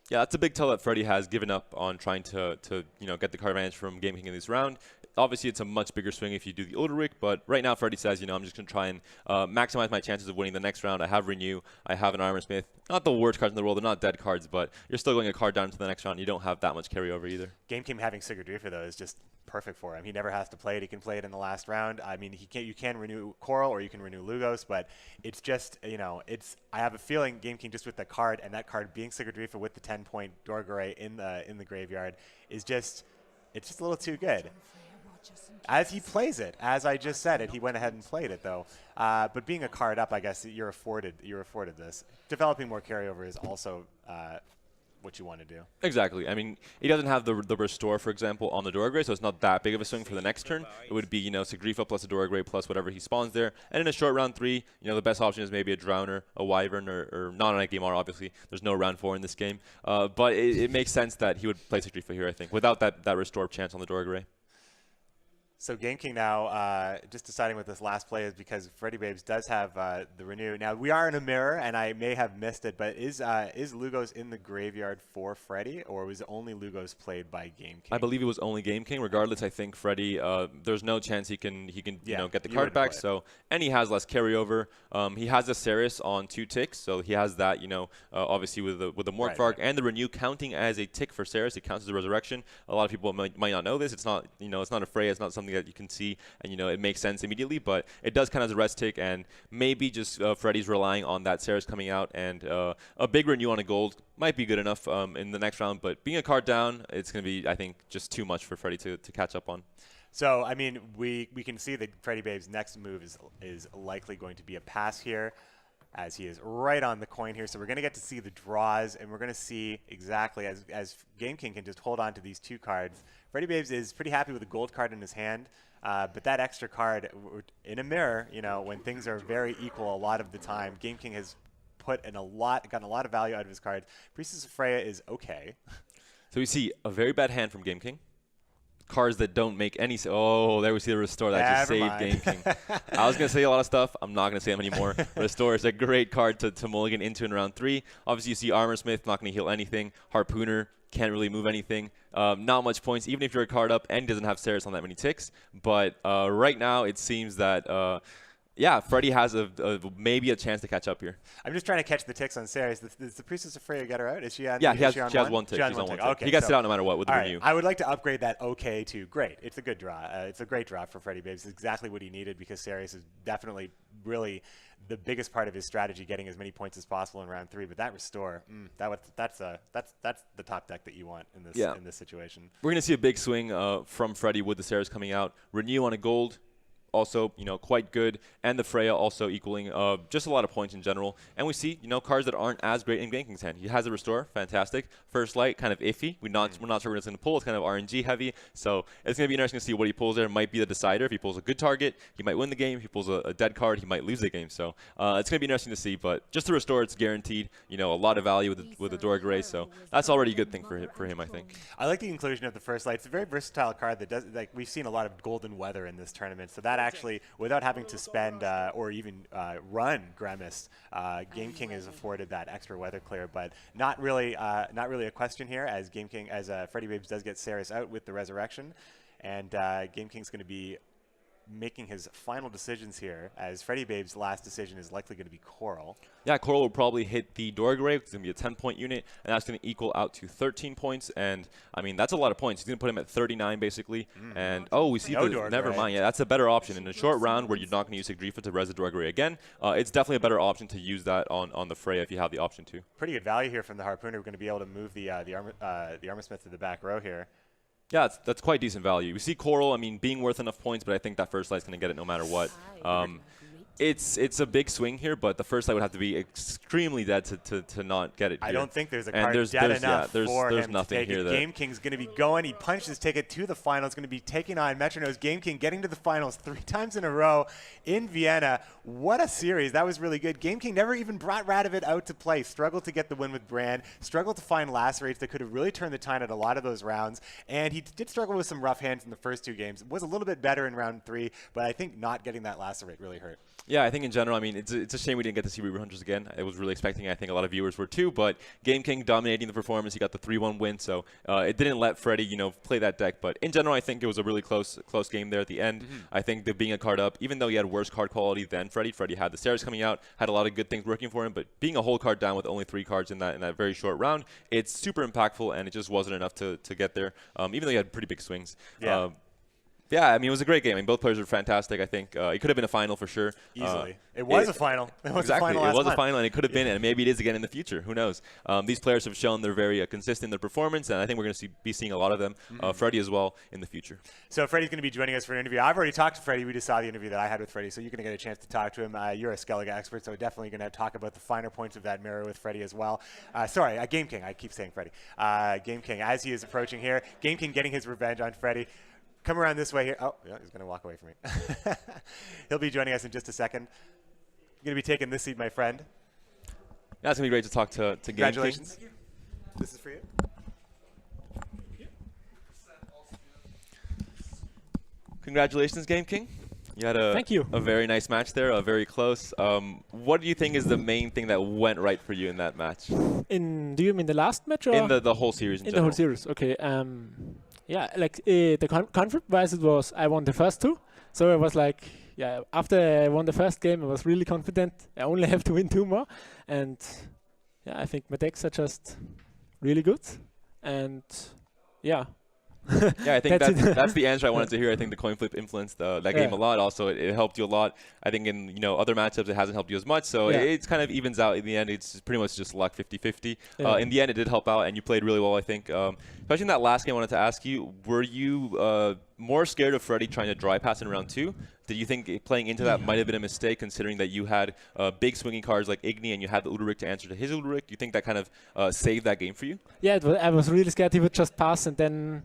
Yeah, that's a big tell that Freddie has given up on trying to get the card advantage from Game King in this round. Obviously, it's a much bigger swing if you do the Odoric, but right now Freddie says, I'm just going to try and maximize my chances of winning the next round. I have Renew. I have an Armor Smith. Not the worst cards in the world. They're not dead cards, but you're still going a card down to the next round. You don't have that much carryover either. Game King having Sigurd Rifa, though, is just perfect for him. He never has to play it. He can play it in the last round. I mean, you can renew Coral or you can renew Lugos, but it's just, I have a feeling Game King just with the card, and that card being Sigurd Rifa with the 10-point Dorgaray in the graveyard is just, it's just a little too good. As he plays it, as I just said it, he went ahead and played it, though. But being a card up, I guess you're afforded this. Developing more carryover is also what you want to do. Exactly. I mean, he doesn't have the Restore, for example, on the Doragray, so it's not that big of a swing for the next turn. It would be, Sigrifa plus a Doragray plus whatever he spawns there. And in a short round 3, the best option is maybe a Drowner, a Wyvern, or not an Ekimar, obviously. There's no round 4 in this game. But it makes sense that he would play Sigrifa here, I think, without that Restore chance on the Doragray. So Game King now just deciding what this last play is because Freddie Babes does have the Renew. Now, we are in a mirror, and I may have missed it, but is Lugos in the graveyard for Freddie, or was only Lugos played by Game King? I believe it was only Game King. Regardless, I think Freddie, there's no chance he can get the card back. So, and he has less carryover. He has a Ceres on 2 ticks, so he has that, obviously with the Morkvarg and the Renew counting as a tick for Ceres. It counts as a resurrection. A lot of people might not know this. It's not, it's not a Freya. It's not something that you can see, and it makes sense immediately, but it does count as a rest tick, and maybe just Freddie's relying on that Ceres coming out, and a big Renew on a gold might be good enough in the next round, but being a card down, it's going to be, I think, just too much for Freddie to catch up on. So, I mean, we can see that Freddie Babes' next move is likely going to be a pass here, as he is right on the coin here. So we're going to get to see the draws, and we're going to see exactly as Game King can just hold on to these 2 cards. Freddie Babes is pretty happy with the gold card in his hand, but that extra card in a mirror, when things are very equal a lot of the time, Game King has gotten a lot of value out of his cards. Priestess of Freya is okay. So we see a very bad hand from Game King. cards that don't make any sense. Oh, there we see the Restore. That just saved Never Game mind. King. I was going to say a lot of stuff. I'm not going to say them anymore. Restore is a great card to mulligan into in round 3. Obviously, you see Armor Smith, not going to heal anything. Harpooner, can't really move anything. Not much points, even if you're a card up and doesn't have Ceres on that many ticks. But right now, it seems that... yeah, Freddy has maybe a chance to catch up here. I'm just trying to catch the ticks on Ceres. Does the Priestess of Freya get her out? Is she on? Yeah, is she has one tick. She's She's on one tick. Okay, He gets so, it out no matter what with the all renew. right, I would like to upgrade that OK to great. It's a good draw. It's a great draw for Freddy Babes. It's exactly what he needed because Ceres is definitely really the biggest part of his strategy, getting as many points as possible in round 3. But that Restore, that's the top deck that you want in this situation. We're gonna see a big swing from Freddy with the Ceres coming out. Renew on a gold. Also, quite good, and the Freya also equaling just a lot of points in general. And we see, cards that aren't as great in Game King's hand. He has a Restore, fantastic. First Light, kind of iffy. We're not sure what it's going to pull. It's kind of RNG heavy, so it's going to be interesting to see what he pulls there. Might be the decider. If he pulls a good target, he might win the game. If he pulls a dead card, he might lose the game. So it's going to be interesting to see. But just the Restore, it's guaranteed. A lot of value with the Dora Gray, so that's already a good thing for him, I think. I like the inclusion of the First Light. It's a very versatile card that does, like, we've seen a lot of golden weather in this tournament. So that actually, without having to spend or even run Grimace, Game King has afforded that extra weather clear, but not really a question here, as Game King, as Freddy Babes does get Ceres out with the Resurrection, and Game King's going to be making his final decisions here, as Freddy Babes' last decision is likely going to be Coral. Yeah, Coral will probably hit the Dora Gray. It's going to be a 10-point unit, and that's going to equal out to 13 points. And, I mean, that's a lot of points. He's going to put him at 39, basically. And, we see never mind. Yeah, that's a better option. In a short round where you're not going to use Sigdrifa to res the Dora Gray again, it's definitely a better option to use that on the Freya if you have the option to. Pretty good value here from the Harpooner. We're going to be able to move the Armor Smith to the back row here. Yeah, that's quite decent value. We see Coral, I mean, being worth enough points, but I think that First Light's going to get it no matter what. It's a big swing here, but the First Light would have to be extremely dead to not get it here. I don't think there's a card dead enough for there's him nothing to take here it. Game King's going to be going. He punches, take it to the finals. Going to be taking on Metrono's Game King, getting to the finals 3 times in a row in Vienna. What a series. That was really good. Game King never even brought Radovid out to play. Struggled to get the win with Brand. Struggled to find lacerates that could have really turned the tide at a lot of those rounds. And he did struggle with some rough hands in the first 2 games. Was a little bit better in round 3, but I think not getting that lacerate really hurt. Yeah, I think in general, I mean, it's a shame we didn't get to see Reaver Hunters again. I was really expecting, I think a lot of viewers were too, but Game King dominating the performance. He got the 3-1 win, so it didn't let Freddy, play that deck. But in general, I think it was a really close game there at the end. I think that being a card up, even though he had worse card quality than Freddy had the Ceres coming out, had a lot of good things working for him, but being a whole card down with only 3 cards in that very short round, it's super impactful, and it just wasn't enough to get there, even though he had pretty big swings. Yeah. Yeah, I mean, it was a great game. I mean, both players were fantastic. I think it could have been a final for sure. Easily. It was a final. It was exactly. a final. It was last a final, and it could have been, and maybe it is again in the future. Who knows? These players have shown they're very consistent in their performance, and I think we're going to be seeing a lot of them, Freddy as well, in the future. So Freddy's going to be joining us for an interview. I've already talked to Freddy. We just saw the interview that I had with Freddy, so you're going to get a chance to talk to him. You're a Skellige expert, so we're definitely going to talk about the finer points of that mirror with Freddy as well. Sorry, Game King. I keep saying Freddy. Game King, as he is approaching here. Game King getting his revenge on Freddy. Come around this way here. Oh, yeah, he's going to walk away from me. He'll be joining us in just a second. You're going to be taking this seat, my friend. Yeah, it's going to be great to talk to Game King. Congratulations. This is for you. Congratulations, Game King. You had Thank you. a very nice match there, very close. What do you think is the main thing that went right for you in that match? Do you mean the last match? Or In the whole series in the general. whole series, okay. Yeah, like the conflict-wise, it was I won the first 2. So it was like, yeah, after I won the first game, I was really confident. I only have to win 2 more. And yeah, I think my decks are just really good. And yeah. Yeah, I think That's it. that's the answer I wanted to hear. I think the coin flip influenced that game a lot. Also, it helped you a lot. I think in other matchups, it hasn't helped you as much. So it's kind of evens out in the end. It's pretty much just luck, 50-50. In the end, it did help out, and you played really well, I think. Especially in that last game, I wanted to ask you, were you more scared of Freddy trying to dry pass in round 2? Did you think playing into that might have been a mistake, considering that you had big swinging cards like Igni and you had the Udalryk to answer to his Udalryk? Do you think that kind of saved that game for you? Yeah, I was really scared he would just pass, and then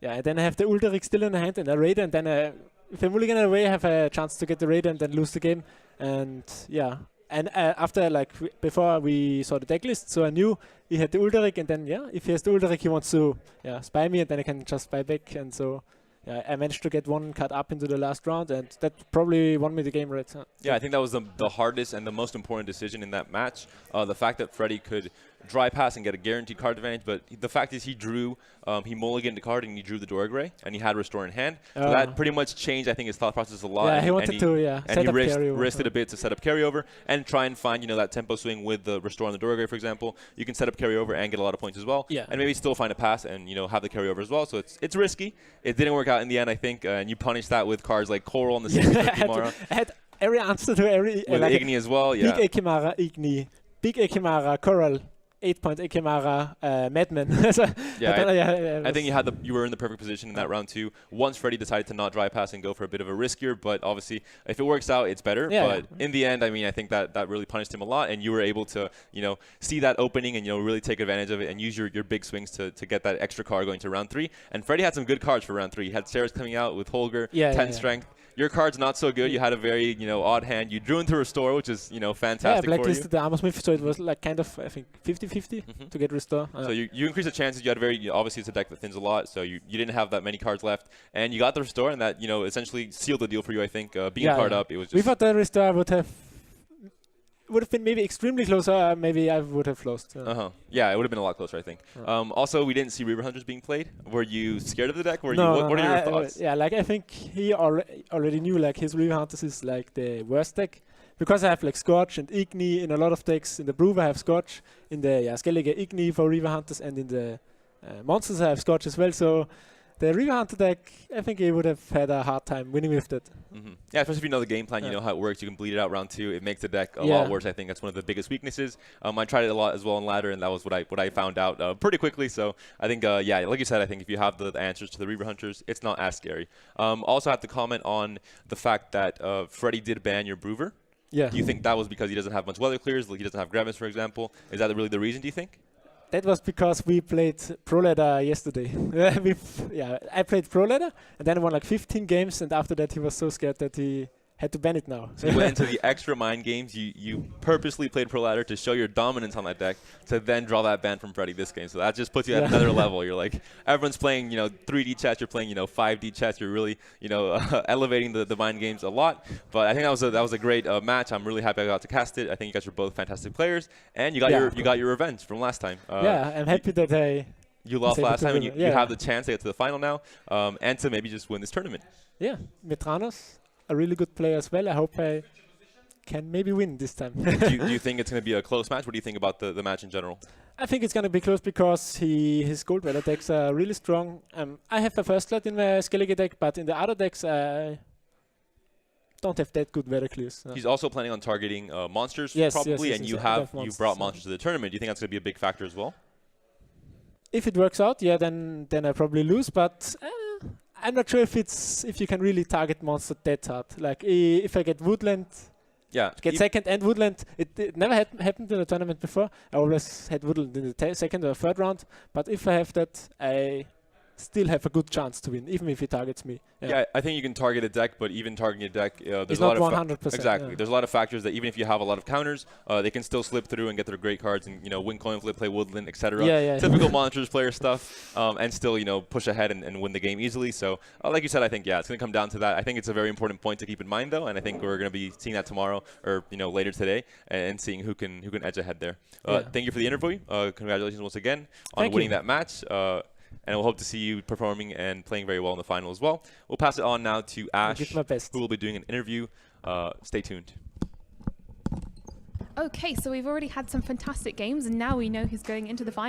I have the Udalryk still in the hand and a Raider, and then if I mulligan away, I have a chance to get the Raider and then lose the game. And yeah, And after before we saw the deck list, so I knew he had the Ulteric, and then if he has the Ulteric, he wants to spy me, and then I can just spy back, and so. Yeah, I managed to get one card up into the last round, and that probably won me the game, right? Yeah, I think that was the hardest and the most important decision in that match. The fact that Freddy could dry pass and get a guaranteed card advantage, but the fact is he drew, he mulliganed the card and he drew the Dorgray, and he had Restore in hand. So that pretty much changed, I think, his thought process a lot. Yeah, he wanted to, and set he up carryover. risked it a bit to set up carryover and try and find, that tempo swing with the Restore on the Dorgray, for example. You can set up carryover and get a lot of points as well. Yeah. And maybe still find a pass and, have the carryover as well. So it's risky. It didn't work out in the end, I think, and you punished that with cards like Coral and the same I had every answer to every... with Igni as well, yeah. Big Ekimara, Igni. Big Ekimara, Coral. 8-point Ekimara, Madman. I think you were in the perfect position in that round too. Once Freddy decided to not dry pass and go for a bit of a riskier, but obviously if it works out, it's better. But in the end, I think that really punished him a lot, and you were able to, see that opening and really take advantage of it and use your big swings to get that extra card going to round 3. And Freddy had some good cards for round 3. He had Ceres coming out with Holger, 10 strength. Your card's not so good. You had a very, odd hand. You drew into Restore, which is, fantastic for you. Yeah, blacklisted the Armor Smith, so it was kind of, I think, 50-50 to get Restore. So you increased the chances. You had obviously it's a deck that thins a lot, so you didn't have that many cards left. And you got the Restore, and that, essentially sealed the deal for you, I think. Being card up, it was just... We thought the Restore would have been maybe extremely close, or maybe I would have lost. Yeah, it would have been a lot closer, I think. Also, we didn't see Reaver Hunters being played. Were you scared of the deck? What are your thoughts? I think he already knew his Reaver Hunters is the worst deck. Because I have Scorch and Igni in a lot of decks. In the Brew I have Scorch. In the Skellige Igni for Reaver Hunters, and in the Monsters I have Scorch as well. So the Reaver Hunter deck, I think he would have had a hard time winning with that. Yeah, especially if you know the game plan, you know how it works. You can bleed it out round 2. It makes the deck a lot worse. I think that's one of the biggest weaknesses. I tried it a lot as well in ladder, and that was what I found out pretty quickly. So I think, like you said, I think if you have the answers to the Reaver Hunters, it's not as scary. Also have to comment on the fact that Freddy did ban your Brewer. Yeah. Do you think that was because he doesn't have much weather clears? Like he doesn't have Gravis, for example? Is that really the reason, do you think? That was because we played Pro Ladder yesterday. I played Pro Ladder, and then I won 15 games, and after that he was so scared that he had to ban it now. So you went into the extra mind games. You purposely played Pro Ladder to show your dominance on that deck, to then draw that ban from Freddy this game. So that just puts you at another level. You're everyone's playing, 3D chess. You're playing, 5D chess. You're really, elevating the mind games a lot. But I think that was a great match. I'm really happy I got to cast it. I think you guys are both fantastic players, and you got your revenge from last time. I'm happy that you lost last time, and you have the chance to get to the final now, and to maybe just win this tournament. Yeah, Metranos, a really good player as well. I hope I can maybe win this time. do you think it's going to be a close match? What do you think about the match in general? I think it's going to be close because his gold weather decks are really strong. I have a first slot in my Skellige deck, but in the other decks I don't have that good weather clears. He's also planning on targeting monsters, probably, and you brought monsters to the tournament. Do you think that's going to be a big factor as well? If it works out, then I probably lose, but I'm not sure if you can really target monster that hard. If I get Woodland, get second and Woodland, it never happened in a tournament before. I always had Woodland in the second or third round, but if I have that, I still have a good chance to win, even if he targets me. Yeah, I think you can target a deck, but even targeting a deck, there's it's a lot not of 100%. Exactly. There's a lot of factors that even if you have a lot of counters, they can still slip through and get their great cards and win coin flip, play Woodland, etc. Typical monsters player stuff, and still push ahead and win the game easily. So like you said, I think it's going to come down to that. I think it's a very important point to keep in mind though, and I think we're going to be seeing that tomorrow or later today and seeing who can edge ahead there. Thank you for the interview. Congratulations once again on winning that match. And we'll hope to see you performing and playing very well in the final as well. We'll pass it on now to Ash, who will be doing an interview. Stay tuned. Okay, so we've already had some fantastic games, and now we know who's going into the final.